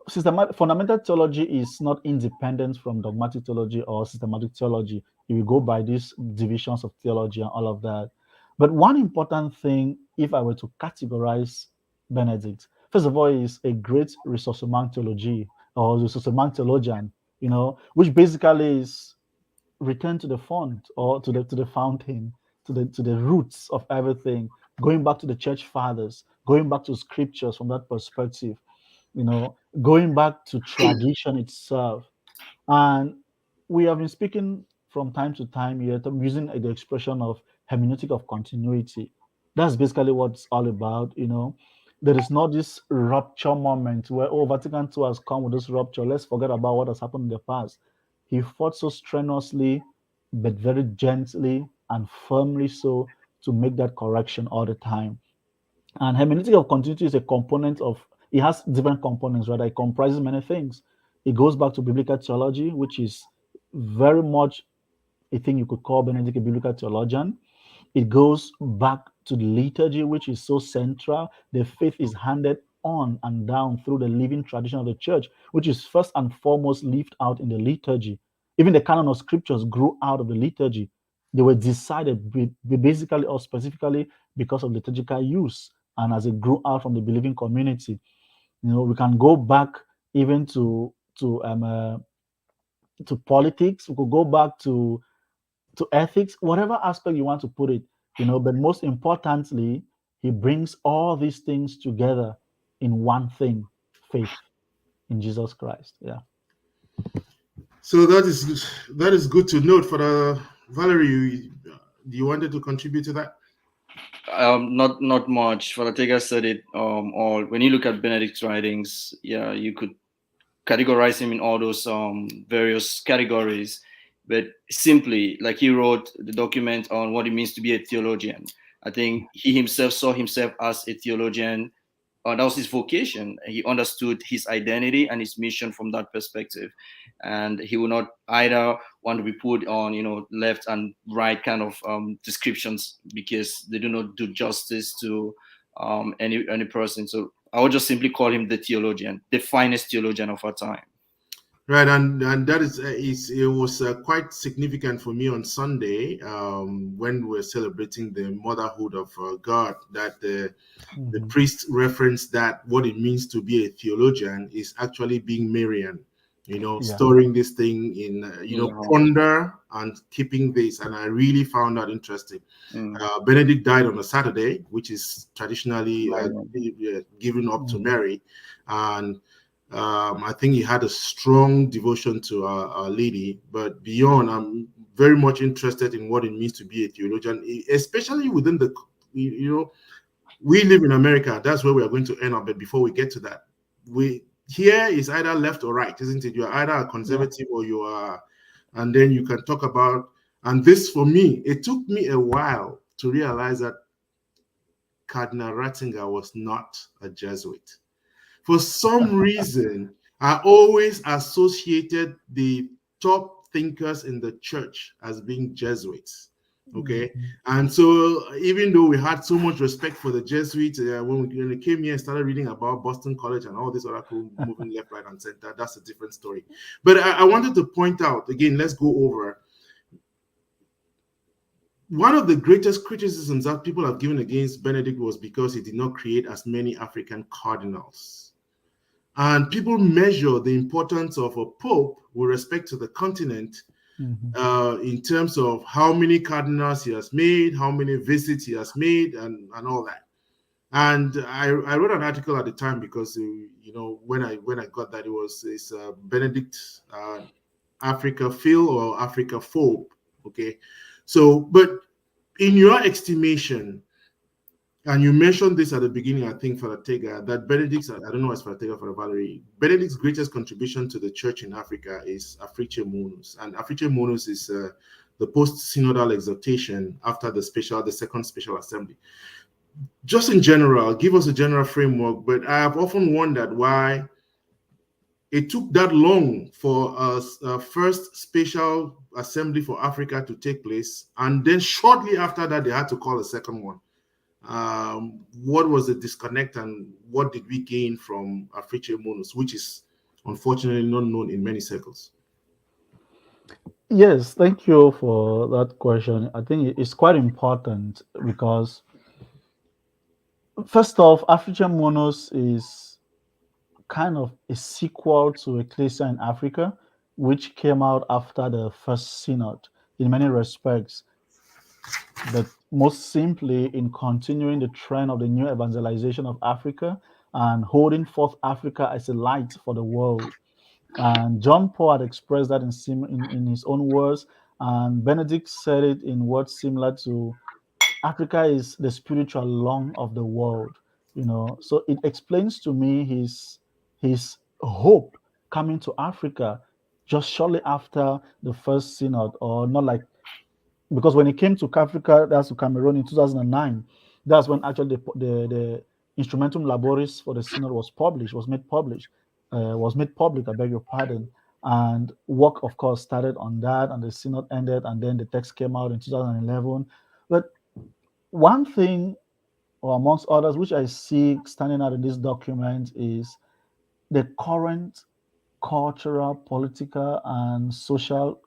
fundamental theology is not independent from dogmatic theology or systematic theology. If you go by these divisions of theology and all of that. But one important thing, if I were to categorize Benedict, first of all, is a great ressourcement theology or ressourcement theologian, which basically is return to the font or to the fountain, to the roots of everything, going back to the church fathers, going back to scriptures from that perspective, going back to tradition itself. And we have been speaking from time to time here, using the expression of hermeneutic of continuity. That's basically what it's all about, There is not this rupture moment where, Vatican II has come with this rupture. Let's forget about what has happened in the past. He fought so strenuously, but very gently and firmly so, to make that correction all the time. And hermeneutic of continuity is a component of, it has different components, right? It comprises many things. It goes back to biblical theology, which is very much a thing you could call Benedict a biblical theologian. It goes back to the liturgy, which is so central. The faith is handed on and down through the living tradition of the church, which is first and foremost lived out in the liturgy. Even the canon of scriptures grew out of the liturgy. They were decided basically or specifically because of liturgical use, and as it grew out from the believing community. We can go back even to politics. We could go back to ethics, whatever aspect you want to put it, but most importantly, he brings all these things together in one thing: faith in Jesus Christ. Yeah. So that is good to note. For Valery, do you wanted to contribute to that? Not much. Fr Tegha said it all. When you look at Benedict's writings, yeah, you could categorize him in all those various categories. But simply, like he wrote the document on what it means to be a theologian. I think he himself saw himself as a theologian. That was his vocation. He understood his identity and his mission from that perspective, and he will not either want to be put on, left and right kind of descriptions, because they do not do justice to any person. So I would just simply call him the theologian, the finest theologian of our time. Right, and that it was quite significant for me on Sunday, when we were celebrating the motherhood of God, that the priest referenced that what it means to be a theologian is actually being Marian, storing this thing in, ponder and keeping this. And I really found that interesting. Benedict died on a Saturday, which is traditionally given up to Mary. And I think he had a strong devotion to Our Lady. But beyond, I'm very much interested in what it means to be a theologian, especially within the, we live in America. That's where we are going to end up. But before we get to that, here is either left or right, isn't it? You are either a conservative or you are, and then you can talk about, and this for me, it took me a while to realize that Cardinal Ratzinger was not a Jesuit. For some reason, I always associated the top thinkers in the church as being Jesuits. Okay, and so even though we had so much respect for the Jesuits, when we came here and started reading about Boston College and all this other cool moving left, right, and center, that's a different story. But I wanted to point out again, let's go over one of the greatest criticisms that people have given against Benedict was because he did not create as many African cardinals. And people measure the importance of a pope with respect to the continent in terms of how many cardinals he has made, how many visits he has made, and all that. And I wrote an article at the time because when I got that, it's Benedict Africa Phil or Africa Phobe. Okay, so but in your estimation, and you mentioned this at the beginning, I think, Fr Tegha, that Benedict's, I don't know as Fr Tegha, Fr Valery, Benedict's greatest contribution to the church in Africa is Africae Munus. And Africae Munus is the post-synodal exhortation after the second special assembly. Just in general, give us a general framework, but I have often wondered why it took that long for a first special assembly for Africa to take place. And then shortly after that, they had to call a second one. What was the disconnect and what did we gain from Africae Munus, which is unfortunately not known in many circles? Yes, thank you for that question. I think it's quite important because, first off, Africae Munus is kind of a sequel to Ecclesia in Africa, which came out after the first synod in many respects, but most simply in continuing the trend of the new evangelization of Africa and holding forth Africa as a light for the world. And John Paul had expressed that in his own words, and Benedict said it in words similar to, Africa is the spiritual lung of the world. So it explains to me his hope coming to Africa just shortly after the first synod, or not like, because when he came to Africa, that's to Cameroon in 2009, that's when actually the Instrumentum Laboris for the synod was made public, I beg your pardon. And work, of course, started on that, and the synod ended, and then the text came out in 2011. But one thing, or amongst others, which I see standing out in this document is the current cultural, political, and social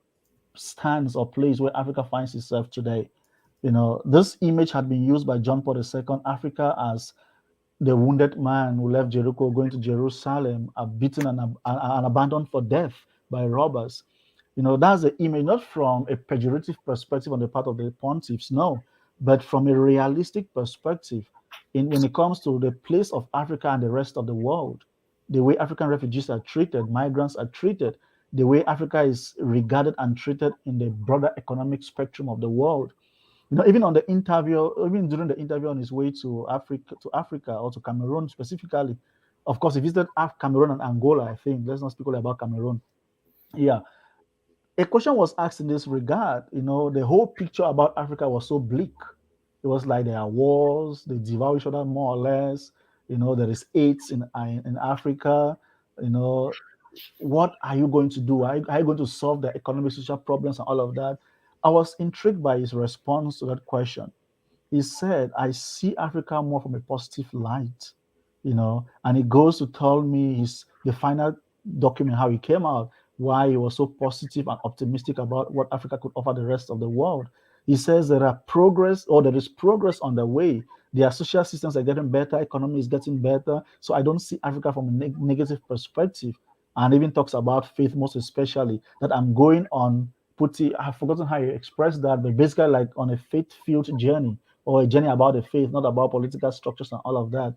stance or place where Africa finds itself today. This image had been used by John Paul II, Africa as the wounded man who left Jericho going to Jerusalem, beaten and abandoned for death by robbers. That's the image, not from a pejorative perspective on the part of the pontiffs, no, but from a realistic perspective when it comes to the place of Africa and the rest of the world, the way African refugees are treated, migrants are treated, the way Africa is regarded and treated in the broader economic spectrum of the world. Even on the interview, even during the interview on his way to Africa or to Cameroon specifically, of course, he visited Cameroon and Angola, I think. Let's not speak only about Cameroon. Yeah. A question was asked in this regard. The whole picture about Africa was so bleak. It was like there are wars, they devour each other more or less. There is AIDS in Africa. What are you going to do? Are you going to solve the economic, social problems and all of that? I was intrigued by his response to that question. He said, I see Africa more from a positive light, and he goes to tell me the final document, how he came out, why he was so positive and optimistic about what Africa could offer the rest of the world. He says there is progress on the way. Their social systems are getting better, economy is getting better. So I don't see Africa from a negative perspective. And even talks about faith, most especially, that I'm going on I've forgotten how you express that, but basically like on a faith-filled journey, or a journey about the faith, not about political structures and all of that.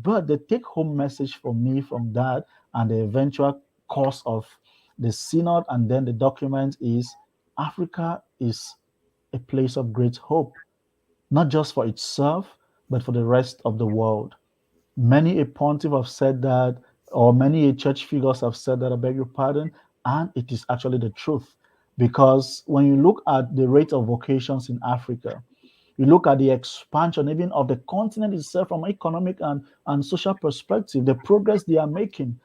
But the take-home message for me from that and the eventual course of the synod and then the document is Africa is a place of great hope, not just for itself, but for the rest of the world. Many a pontiff have said that, or many a church figures have said that, I beg your pardon, and it is actually the truth. Because when you look at the rate of vocations in Africa, you look at the expansion even of the continent itself from economic and social perspective, the progress they are making,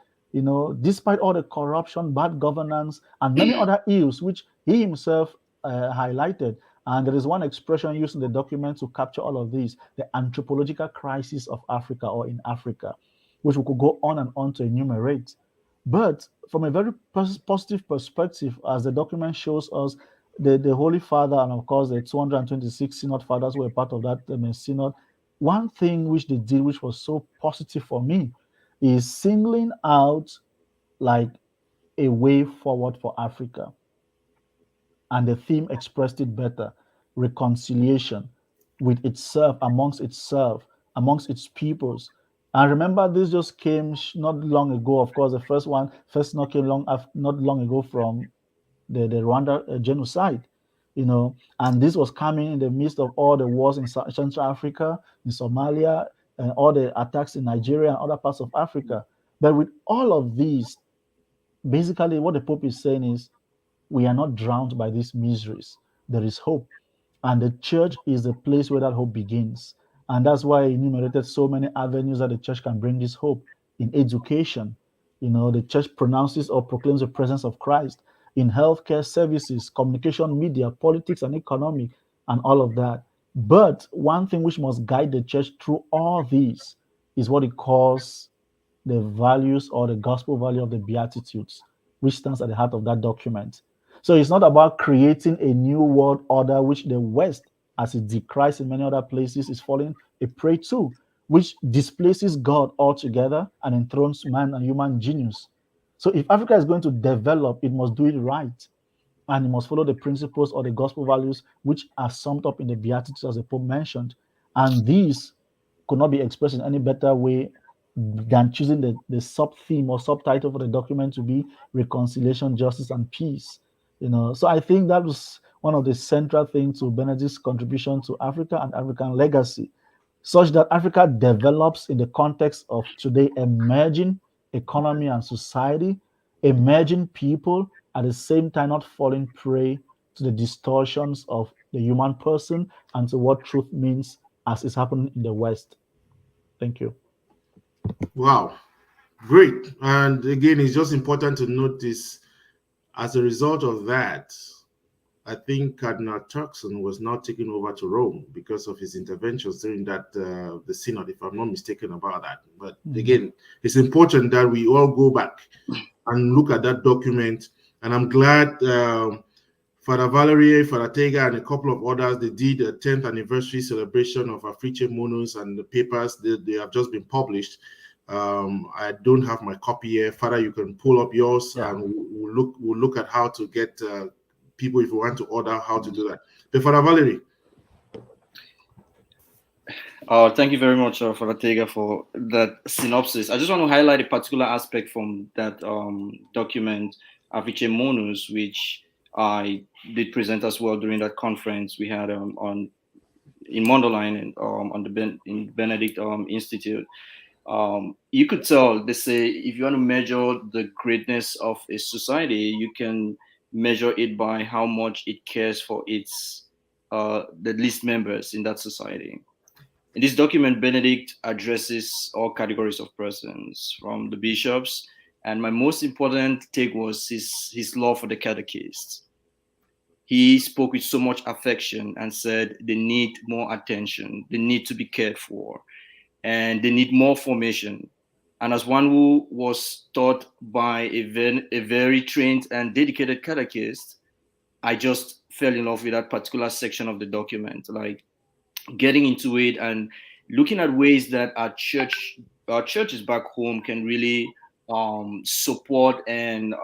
despite all the corruption, bad governance, and many other ills which he himself highlighted. And there is one expression used in the document to capture all of these, the anthropological crisis of Africa, or in Africa, which we could go on and on to enumerate. But from a very positive perspective, as the document shows us, the Holy Father and of course the 226 Synod Fathers who were part of that Synod, one thing which they did which was so positive for me is singling out like a way forward for Africa. And the theme expressed it better: reconciliation with itself, amongst its peoples. And remember, this just came not long ago. Of course, the first not came not long ago from the Rwanda genocide, and this was coming in the midst of all the wars in Central Africa, in Somalia, and all the attacks in Nigeria and other parts of Africa. But with all of these, basically what the Pope is saying is, we are not drowned by these miseries. There is hope. And the church is the place where that hope begins. And that's why I enumerated so many avenues that the church can bring this hope. In education, the church pronounces or proclaims the presence of Christ. In healthcare services, communication, media, politics, and economic, and all of that. But one thing which must guide the church through all these is what it calls the values, or the gospel value of the Beatitudes, which stands at the heart of that document. So it's not about creating a new world order, which the West, as it decries in many other places, is falling a prey to, which displaces God altogether and enthrones man and human genius. So if Africa is going to develop, it must do it right. And it must follow the principles or the gospel values which are summed up in the Beatitudes, as the Pope mentioned. And these could not be expressed in any better way than choosing the sub-theme or subtitle for the document to be reconciliation, justice, and peace. So I think that was one of the central things to Benedict's contribution to Africa and African legacy, such that Africa develops in the context of today emerging economy and society, emerging people, at the same time not falling prey to the distortions of the human person and to what truth means as is happening in the West. Thank you. Wow, great. And again, it's just important to note this. As a result of that, I think Cardinal Turkson was now taken over to Rome because of his interventions during that the synod, if I'm not mistaken about that. But again, it's important that we all go back and look at that document. And I'm glad Fr Valery, Fr Tegha, and a couple of others, they did a 10th anniversary celebration of Africae Munus, and the papers, they have just been published. I don't have my copy here. Father, you can pull up yours, and we'll look at how to get people, if you want to order, how to do that. But Fr Valery. Thank you very much, Fr Tegha, for that synopsis. I just want to highlight a particular aspect from that document, Africae Munus, which I did present as well during that conference we had in Mondoline and on the Benedict Institute. You could tell, they say, if you want to measure the greatness of a society, you can measure it by how much it cares for its the least members in that society. In this document, Benedict addresses all categories of persons, from the bishops, and my most important take was his love for the catechists. He spoke with so much affection and said they need more attention, they need to be cared for, and they need more formation. And as one who was taught by a very trained and dedicated catechist, I just fell in love with that particular section of the document, like getting into it and looking at ways that our churches back home can really support and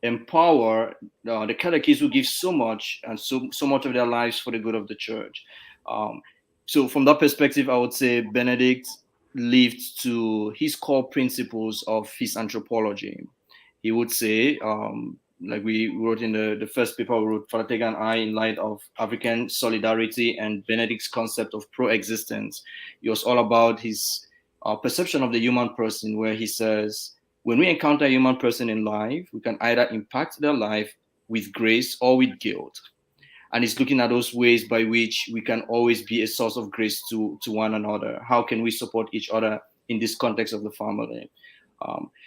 empower the catechists who give so much and so much of their lives for the good of the church. So from that perspective, I would say Benedict lived to his core principles of his anthropology. He would say, like we wrote in the first paper we wrote, Fr Tegha Nji, in light of African solidarity and Benedict's concept of pro-existence. It was all about his perception of the human person, where he says, when we encounter a human person in life, we can either impact their life with grace or with guilt. And it's looking at those ways by which we can always be a source of grace to one another. How can we support each other in this context of the family?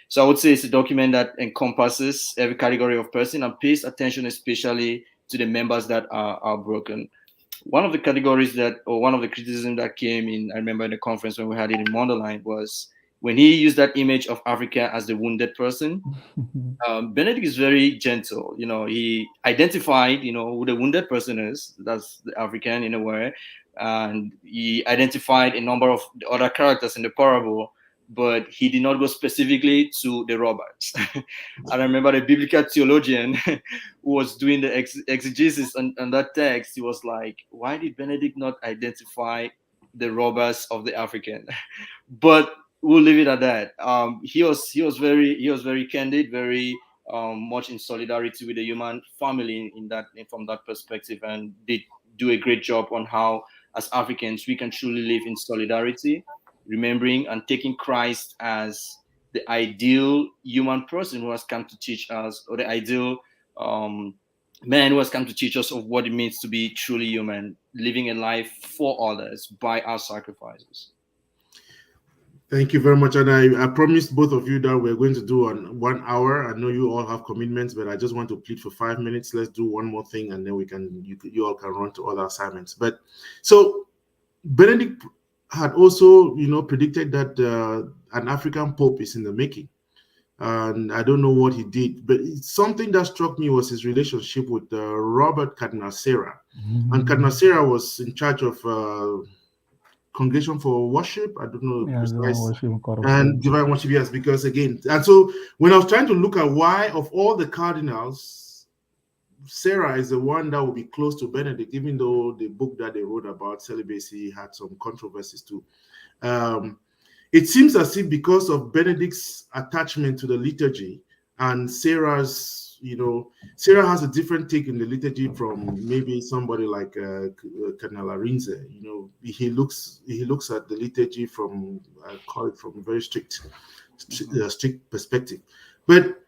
So I would say it's a document that encompasses every category of person and pays attention especially to the members that are broken. One of the categories that, or one of the criticism that came in, I remember in the conference when we had it in Wonderland, was when he used that image of Africa as the wounded person. Benedict is very gentle. He identified, who the wounded person is. That's the African in a way. And he identified a number of the other characters in the parable, but he did not go specifically to the robbers. I remember the biblical theologian who was doing the exegesis on that text. He was like, why did Benedict not identify the robbers of the African? But we'll leave it at that. He was very candid, very much in solidarity with the human family from that perspective, and did do a great job on how, as Africans, we can truly live in solidarity, remembering and taking Christ as the ideal human person who has come to teach us, or the ideal man who has come to teach us of what it means to be truly human, living a life for others by our sacrifices. Thank you very much. And I promised both of you that we're going to do on 1 hour. I know you all have commitments, but I just want to plead for 5 minutes. Let's do one more thing, and then you all can run to other assignments. But so Benedict had also, predicted that an African Pope is in the making. And I don't know what he did, but something that struck me was his relationship with Robert Cardinal Sarah. Mm-hmm. And Cardinal Sarah was in charge of Congregation for Worship. I don't know. Yeah, Divine Worship, yes, because again, and so when I was trying to look at why of all the cardinals, Sarah is the one that will be close to Benedict, even though the book that they wrote about celibacy had some controversies too. It seems as if because of Benedict's attachment to the liturgy and Sarah's, Sarah has a different take in the liturgy from maybe somebody like Cardinal Arinze. He looks at the liturgy from a very strict perspective. But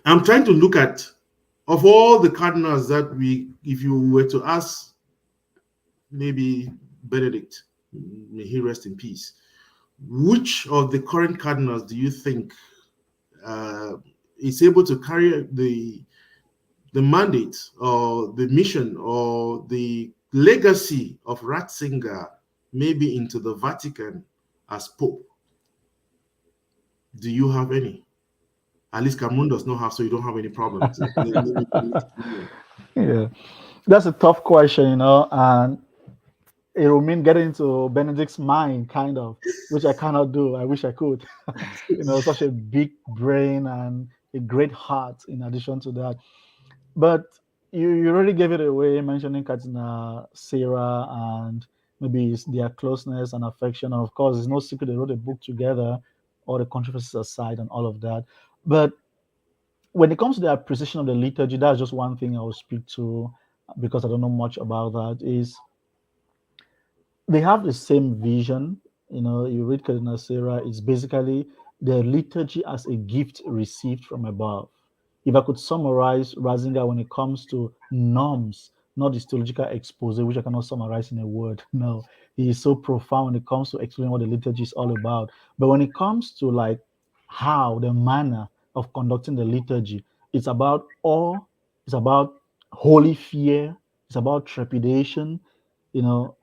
I'm trying to look at, of all the cardinals that if you were to ask maybe Benedict, may he rest in peace, which of the current cardinals do you think is able to carry the mandate or the mission or the legacy of Ratzinger maybe into the Vatican as Pope? Do you have any? At least Cameroon does not have, so you don't have any problems. Yeah, that's a tough question, and it will mean getting into Benedict's mind, kind of, which I cannot do. I wish I could. Such a big brain and a great heart in addition to that. But you already gave it away, mentioning Cardinal Sarah and maybe their closeness and affection. And of course, it's no secret they wrote a book together, all the controversies aside and all of that. But when it comes to the appreciation of the liturgy, that's just one thing I will speak to, because I don't know much about that, is they have the same vision. You read Cardinal Sarah, it's basically the liturgy as a gift received from above. If I could summarize Ratzinger when it comes to norms not his theological expose, which I cannot summarize in a word. No, he is so profound when it comes to explaining what the liturgy is all about. But when it comes to like how the manner of conducting the liturgy, it's about awe, it's about holy fear, it's about trepidation,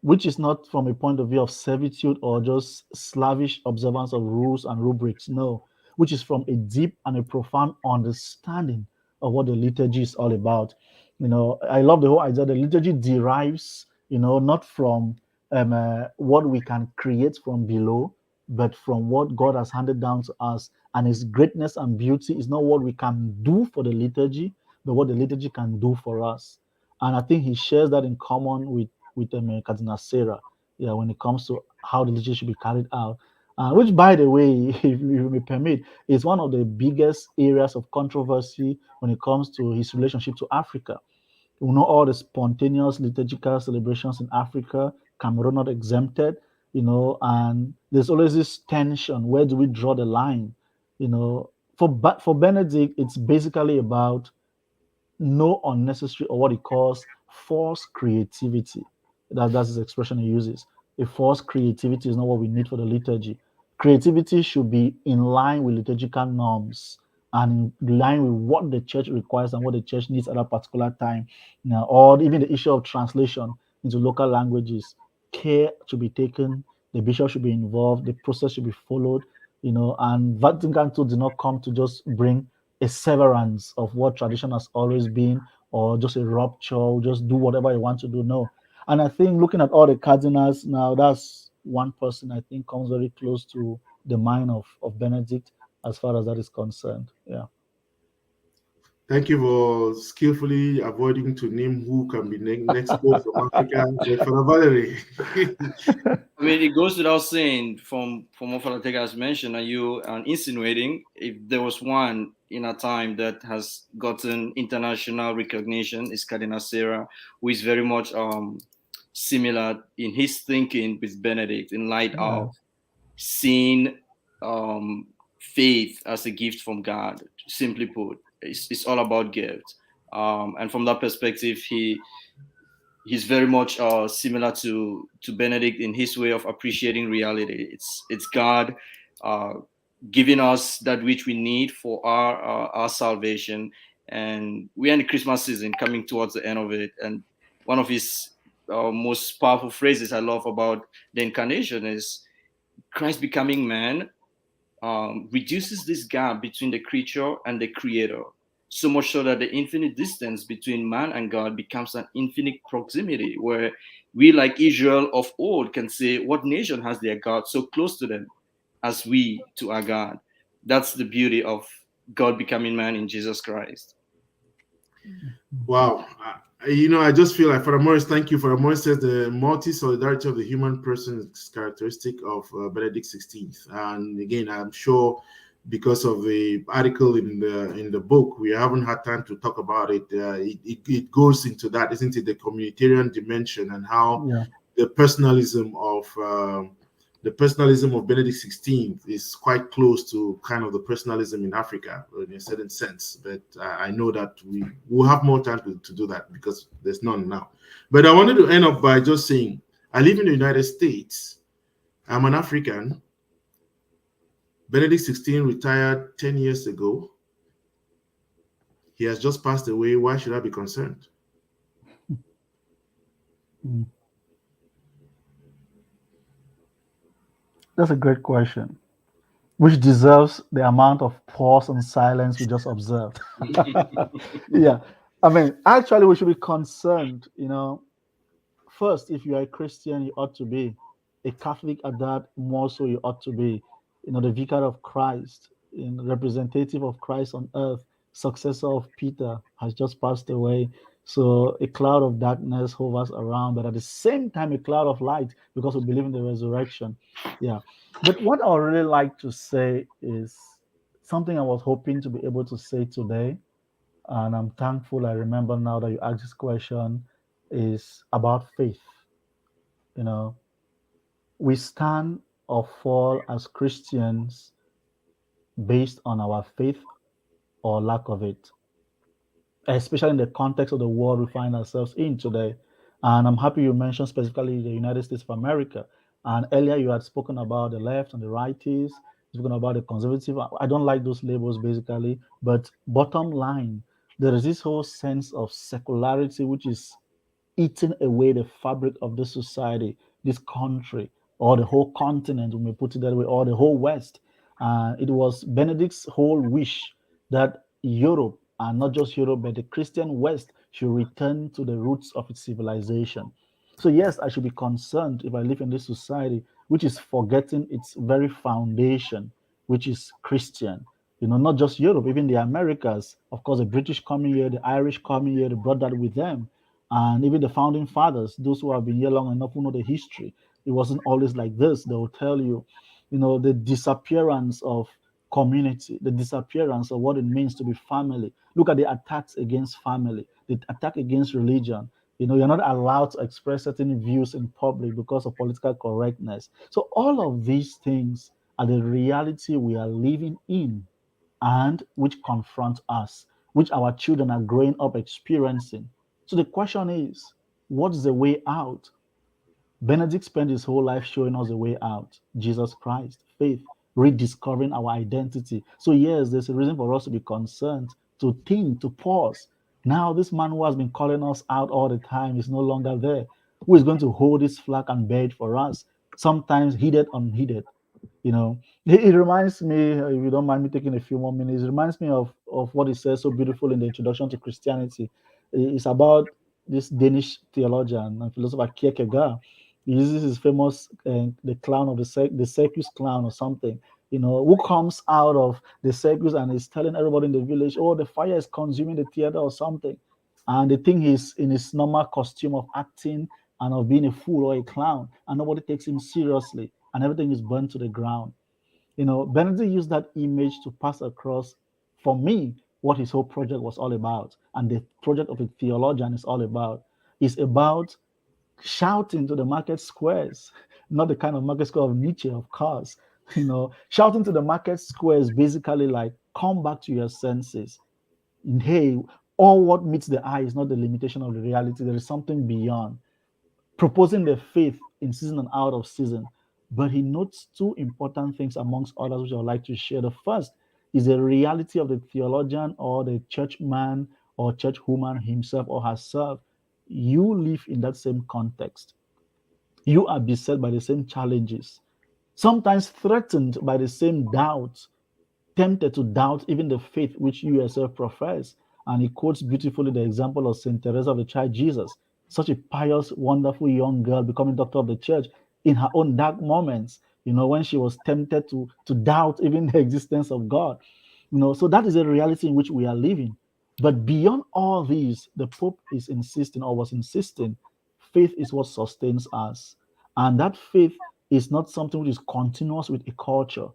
which is not from a point of view of servitude or just slavish observance of rules and rubrics. No, which is from a deep and a profound understanding of what the liturgy is all about. I love the whole idea. The liturgy derives, not from what we can create from below, but from what God has handed down to us. And His greatness and beauty is not what we can do for the liturgy, but what the liturgy can do for us. And I think he shares that in common with Cardinal Sarah, yeah, when it comes to how the liturgy should be carried out. Which, by the way, if you may permit, is one of the biggest areas of controversy when it comes to his relationship to Africa. We know all the spontaneous liturgical celebrations in Africa, Cameroon not exempted, and there's always this tension. Where do we draw the line? For Benedict, it's basically about no unnecessary or what he calls forced creativity. That's his expression he uses. A forced creativity is not what we need for the liturgy. Creativity should be in line with liturgical norms and in line with what the church requires and what the church needs at a particular time. Or even the issue of translation into local languages. Care to be taken, the bishop should be involved, the process should be followed, and Vatican II did not come to just bring a severance of what tradition has always been, or just a rupture, just do whatever you want to do. No. And I think looking at all the cardinals now, that's one person I think comes very close to the mind of Benedict as far as that is concerned. Yeah. Thank you for skillfully avoiding to name who can be next pope from Africa, Fr Valery. I mean, it goes without saying from what Fr Tegha has mentioned, and you are insinuating, if there was one in our time that has gotten international recognition, is Cardinal Sarah, who is very much similar in his thinking with Benedict, in light of seeing faith as a gift from God. Simply put, it's all about gifts, and from that perspective, he's very much similar to Benedict in his way of appreciating reality. It's God giving us that which we need for our salvation, and we're in the Christmas season, coming towards the end of it. And one of his most powerful phrases I love about the incarnation is Christ becoming man reduces this gap between the creature and the creator, so much so that the infinite distance between man and God becomes an infinite proximity, where we, like Israel of old, can say, what nation has their God so close to them as we to our God? That's the beauty of God becoming man in Jesus Christ. Wow. I just feel like Father Maurice, thank you. Father Maurice says the multi-solidarity of the human person is characteristic of Benedict XVI. And again, I'm sure because of the article in the book, we haven't had time to talk about it. It goes into that, isn't it? The communitarian dimension and how the personalism of Benedict XVI is quite close to kind of the personalism in Africa in a certain sense. But I know that we will have more time to do that because there's none now. But I wanted to end up by just saying, I live in the United States. I'm an African. Benedict XVI retired 10 years ago. He has just passed away. Why should I be concerned? That's a great question, which deserves the amount of pause and silence we just observed. Yeah. I mean, actually, we should be concerned, First, if you are a Christian, you ought to be. A Catholic at that, more so you ought to be. The vicar of Christ, representative of Christ on earth, successor of Peter, has just passed away. So a cloud of darkness hovers around, but at the same time, a cloud of light, because we believe in the resurrection. Yeah. But what I would really like to say is something I was hoping to be able to say today, and I'm thankful I remember now that you asked this question, is about faith. We stand or fall as Christians based on our faith or lack of it. especially in the context of the world we find ourselves in today. And I'm happy you mentioned specifically the United States of America. And earlier you had spoken about the left and the righties, spoken about the conservative. I don't like those labels basically, but bottom line, there is this whole sense of secularity which is eating away the fabric of this society, this country, or the whole continent, we may put it that way, or the whole West. It was Benedict's whole wish that Europe, and not just Europe, but the Christian West, should return to the roots of its civilization. So, yes, I should be concerned if I live in this society which is forgetting its very foundation, which is Christian. You know, not just Europe, even the Americas. Of course, the British coming here, the Irish coming here, they brought that with them. And even the founding fathers, those who have been here long enough who know the history, it wasn't always like this. They will tell you, you know, the disappearance of community, the disappearance of what it means to be family. Look at the attacks against family, the attack against religion. You know, you're not allowed to express certain views in public because of political correctness. So all of these things are the reality we are living in and which confront us, which our children are growing up experiencing. So the question is, what's the way out? Benedict spent his whole life showing us the way out: Jesus Christ, faith, rediscovering our identity. So, yes, there's a reason for us to be concerned, to think, to pause. Now, this man who has been calling us out all the time is no longer there. Who is going to hold this flag and bear it for us? Sometimes heeded, unheeded. You know, it reminds me, if you don't mind me taking a few more minutes, it reminds me of what he says so beautiful in the introduction to Christianity. It's about this Danish theologian and philosopher Kierkegaard. He uses his famous the clown of the circus clown or something, you know, who comes out of the circus and is telling everybody in the village, oh, the fire is consuming the theater or something. And they think he's in his normal costume of acting and of being a fool or a clown, and nobody takes him seriously, and everything is burned to the ground. You know, Benedict used that image to pass across, for me, what his whole project was all about, and the project of a theologian is all about. Is about shouting to the market squares, not the kind of market square of Nietzsche, of course. You know, shouting to the market squares, basically like, come back to your senses. Hey, all what meets the eye is not the limitation of the reality. There is something beyond. Proposing the faith in season and out of season. But he notes two important things amongst others, which I would like to share. The first is the reality of the theologian or the churchman or churchwoman himself or herself. You live in that same context. You are beset by the same challenges, sometimes threatened by the same doubts, tempted to doubt even the faith which you yourself profess. And he quotes beautifully the example of Saint Teresa of the Child Jesus, such a pious, wonderful young girl becoming doctor of the church in her own dark moments, you know, when she was tempted to doubt even the existence of God. You know, so that is a reality in which we are living. But beyond all these, the Pope is insisting, or was insisting, faith is what sustains us. And that faith is not something which is continuous with a culture.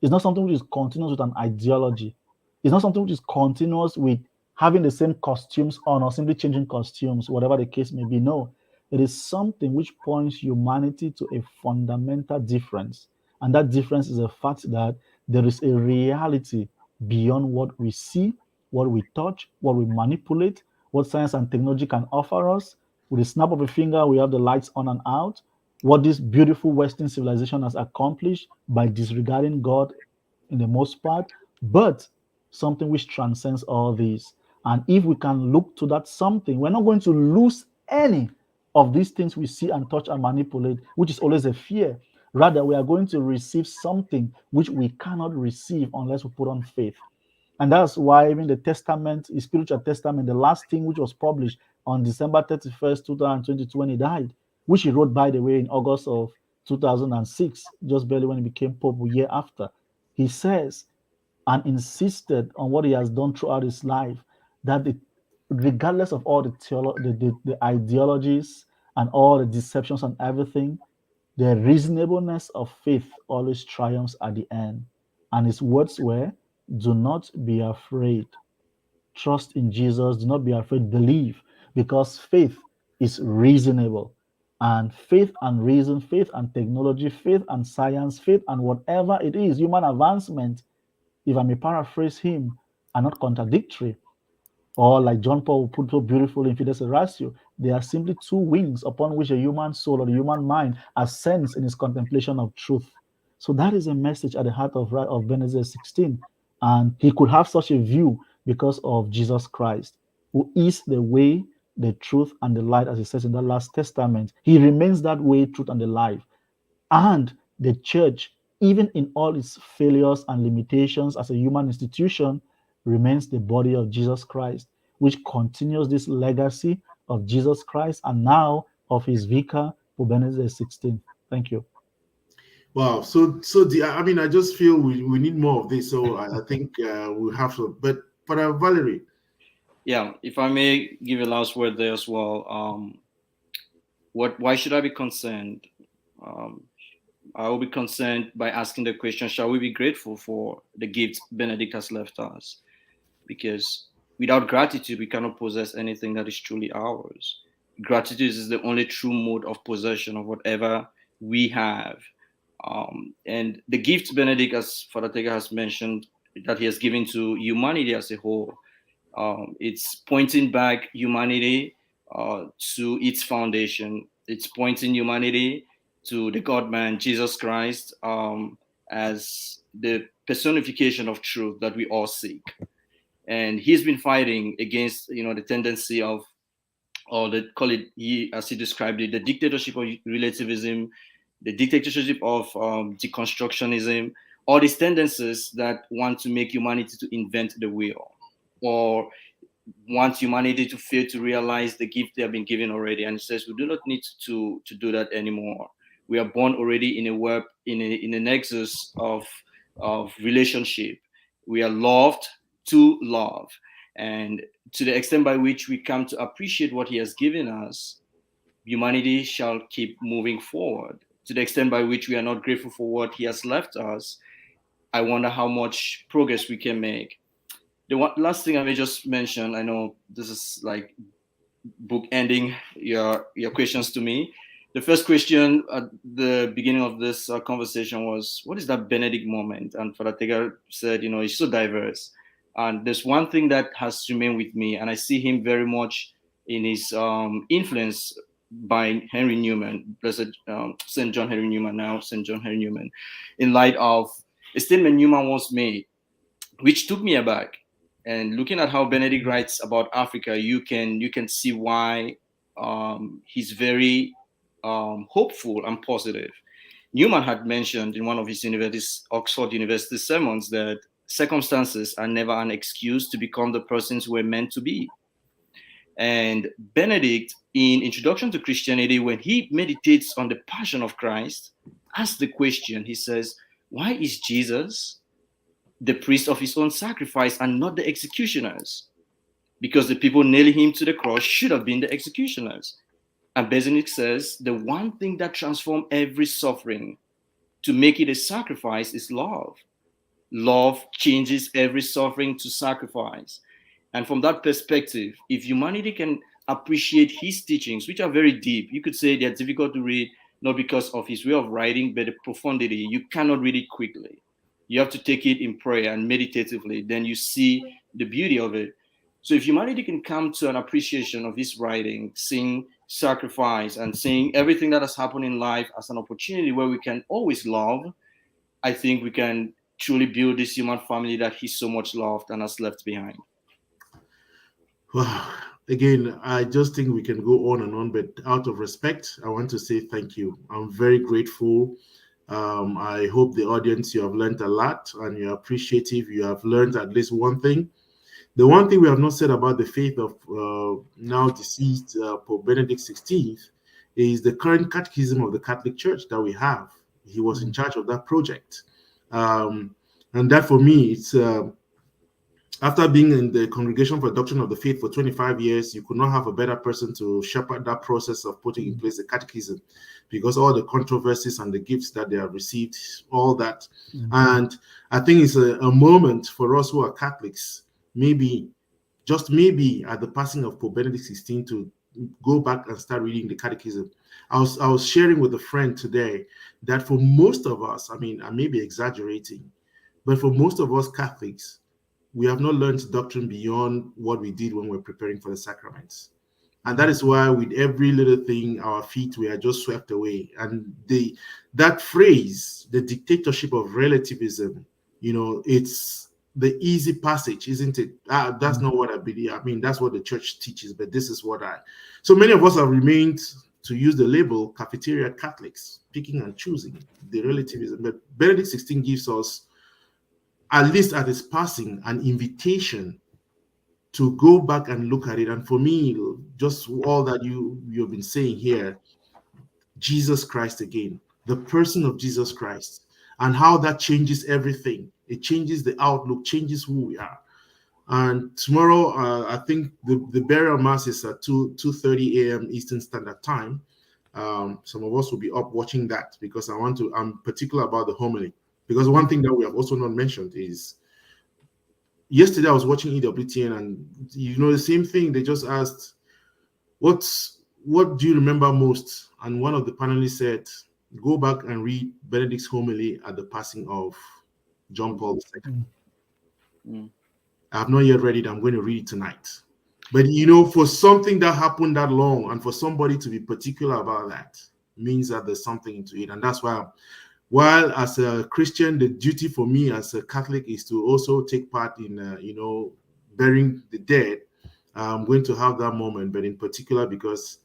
It's not something which is continuous with an ideology. It's not something which is continuous with having the same costumes on or simply changing costumes, whatever the case may be. No, it is something which points humanity to a fundamental difference. And that difference is the fact that there is a reality beyond what we see, what we touch, what we manipulate, what science and technology can offer us. With a snap of a finger, we have the lights on and out. What this beautiful Western civilization has accomplished by disregarding God in the most part, but something which transcends all these. And if we can look to that something, we're not going to lose any of these things we see and touch and manipulate, which is always a fear. Rather, we are going to receive something which we cannot receive unless we put on faith. And that's why even the testament, the spiritual testament, the last thing which was published on December 31st, 2022, when he died, which he wrote, by the way, in August of 2006, just barely when he became Pope a year after, he says and insisted on what he has done throughout his life, that regardless of all the ideologies and all the deceptions and everything, the reasonableness of faith always triumphs at the end. And his words were, do not be afraid. Trust in Jesus. Do not be afraid. Believe, because faith is reasonable. And faith and reason, faith and technology, faith and science, faith and whatever it is, human advancement, if I may paraphrase him, are not contradictory. Or like John Paul put so beautifully in Fides Ratio, they are simply two wings upon which a human soul or the human mind ascends in its contemplation of truth. So that is a message at the heart of Benedict XVI. And he could have such a view because of Jesus Christ, who is the way, the truth, and the light, as he says in the last testament. He remains that way, truth, and the life. And the church, even in all its failures and limitations as a human institution, remains the body of Jesus Christ, which continues this legacy of Jesus Christ and now of his vicar, Pope Benedict XVI. Thank you. Wow. I mean, I just feel we need more of this. So I think we have to. But Valery. Yeah, if I may give a last word there as well. Why should I be concerned? I will be concerned by asking the question, shall we be grateful for the gifts Benedict has left us? Because without gratitude, we cannot possess anything that is truly ours. Gratitude is the only true mode of possession of whatever we have. And the gift Benedict, as Fr Tegha has mentioned, that he has given to humanity as a whole, it's pointing back humanity to its foundation. It's pointing humanity to the God-man, Jesus Christ, as the personification of truth that we all seek. And he's been fighting against, the tendency of, or call it, as he described it, the dictatorship of relativism, the dictatorship of deconstructionism, all these tendencies that want to make humanity to invent the wheel, or want humanity to fail to realize the gift they have been given already. And it says we do not need to do that anymore. We are born already in a web, in a nexus of relationship. We are loved to love. And to the extent by which we come to appreciate what he has given us, humanity shall keep moving forward. To the extent by which we are not grateful for what he has left us, I wonder how much progress we can make. The last thing I may just mention, I know this is like book ending your questions to me. The first question at the beginning of this conversation was, what is that Benedict moment? And Fr Tegha said, it's so diverse. And there's one thing that has remained with me, and I see him very much in his influence by Henry Newman, Blessed St. John Henry Newman, now St. John Henry Newman, in light of a statement Newman once made, which took me aback. And looking at how Benedict writes about Africa, you can see why he's very hopeful and positive. Newman had mentioned in one of his Oxford University sermons that circumstances are never an excuse to become the persons we're meant to be. And Benedict, in Introduction to Christianity, when he meditates on the passion of Christ, asks the question, he says, why is Jesus the priest of his own sacrifice and not the executioners? Because the people nailing him to the cross should have been the executioners. And Benedict says, the one thing that transforms every suffering to make it a sacrifice is love. Love changes every suffering to sacrifice. And from that perspective, if humanity can appreciate his teachings, which are very deep, you could say they're difficult to read, not because of his way of writing, but the profundity. You cannot read it quickly. You have to take it in prayer and meditatively. Then you see the beauty of it. So if humanity can come to an appreciation of his writing, seeing sacrifice and seeing everything that has happened in life as an opportunity where we can always love, I think we can truly build this human family that he so much loved and has left behind. Wow. Again, I just think we can go on and on, but out of respect, I want to say thank you. I'm very grateful. I hope the audience, you have learned a lot and you're appreciative. You have learned at least one thing. The one thing we have not said about the faith of now deceased Pope Benedict XVI is the current catechism of the Catholic Church that we have. He was in charge of that project. And that for me, it's after being in the Congregation for Doctrine of the Faith for 25 years, you could not have a better person to shepherd that process of putting in place the catechism, because all the controversies and the gifts that they have received, all that. And I think it's a moment for us who are Catholics, maybe, just maybe, at the passing of Pope Benedict XVI, to go back and start reading the catechism. I was sharing with a friend today that for most of us, I mean, I may be exaggerating, but for most of us Catholics, we have not learned doctrine beyond what we did when we're preparing for the sacraments. And that is why with every little thing, our feet were just swept away. And that phrase, the dictatorship of relativism, it's the easy passage, isn't it? That's not what I believe. I mean, that's what the church teaches, but this is what so many of us have remained, to use the label, cafeteria Catholics, picking and choosing the relativism. But Benedict XVI gives us, at least at his passing, an invitation to go back and look at it. And for me, just all that you've been saying here, Jesus Christ again, the person of Jesus Christ, and how that changes everything. It changes the outlook, changes who we are. And tomorrow, I think the burial mass is at 2:30 a.m. Eastern Standard Time. Some of us will be up watching that, because I'm particular about the homily. Because one thing that we have also not mentioned is, yesterday I was watching EWTN, and the same thing. They just asked, what do you remember most? And one of the panelists said, go back and read Benedict's homily at the passing of John Paul II. I have not yet read it. I'm going to read it tonight. But for something that happened that long, and for somebody to be particular about that, means that there's something into it. And that's why, while as a Christian, the duty for me as a Catholic is to also take part in, burying the dead, I'm going to have that moment. But in particular, because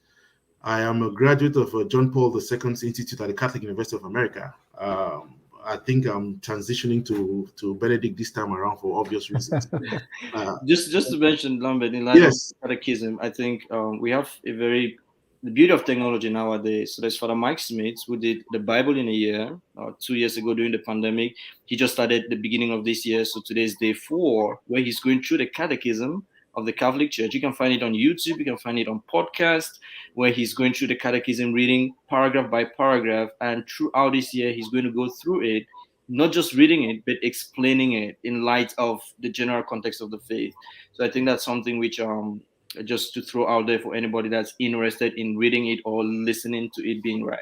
I am a graduate of John Paul II's Institute at the Catholic University of America, I think I'm transitioning to Benedict this time around for obvious reasons. Just to mention, Lambert, in light of catechism, I think we have the beauty of technology nowadays. So there's Father Mike Smith, who did the Bible in a year, 2 years ago during the pandemic. He just started the beginning of this year. So today's day 4, where he's going through the catechism of the Catholic Church. You can find it on YouTube. You can find it on podcast, where he's going through the catechism, reading paragraph by paragraph. And throughout this year, he's going to go through it, not just reading it, but explaining it in light of the general context of the faith. So I think that's something which just to throw out there for anybody that's interested in reading it or listening to it being read.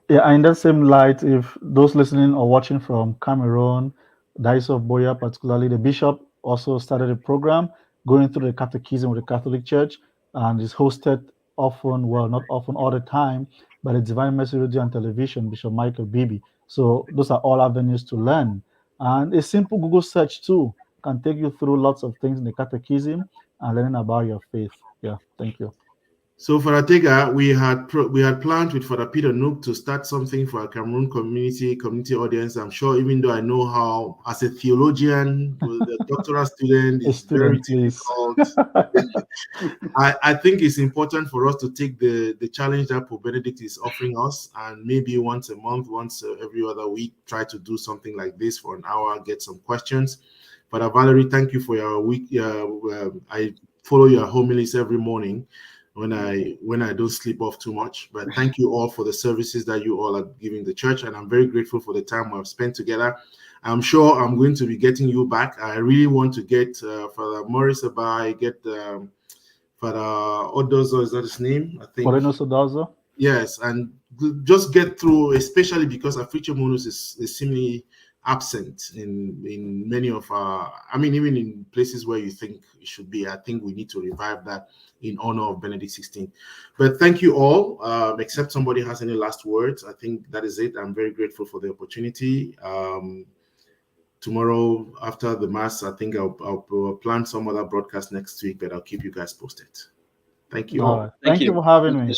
Yeah, and in that same light, if those listening or watching from Cameroon, Diocese of Buea particularly, the bishop also started a program going through the catechism with the Catholic Church, and is hosted often, well, not often, all the time, by the Divine Mercy Radio and Television, Bishop Michael Bibi. So those are all avenues to learn. And a simple Google search too can take you through lots of things in the catechism and learning about your faith. Yeah, thank you. So Fr Tegha, we had planned with Father Peter Nook to start something for our Cameroon community audience. I'm sure, even though I know how, as a theologian, with a doctoral student, it's very difficult. I think it's important for us to take the challenge that Pope Benedict is offering us, and maybe once a month, once every other week, try to do something like this for an hour, get some questions. Father Valery, thank you for your week. I follow your homilies every morning when I don't sleep off too much. But thank you all for the services that you all are giving the church, and I'm very grateful for the time we've spent together. I'm sure I'm going to be getting you back. I really want to get Father Maurice Abai, get Father Odozo, is that his name? I think. Odozo. Yes, and just get through, especially because Africae Munus is seemingly absent in many of our, even in places where you think it should be. I think we need to revive that in honor of Benedict XVI. But thank you all, except somebody has any last words. I think that is it. I'm very grateful for the opportunity. Tomorrow after the Mass, I think I'll plan some other broadcast next week, but I'll keep you guys posted. Thank you all. Thank you for having me.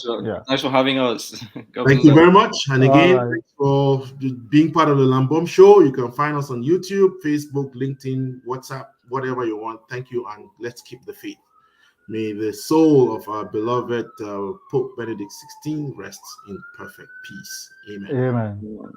Thanks for having us. Thank you very much. And again, thanks for being part of the Lambom Show. You can find us on YouTube, Facebook, LinkedIn, WhatsApp, whatever you want. Thank you, and let's keep the faith. May the soul of our beloved Pope Benedict XVI rest in perfect peace. Amen. Amen.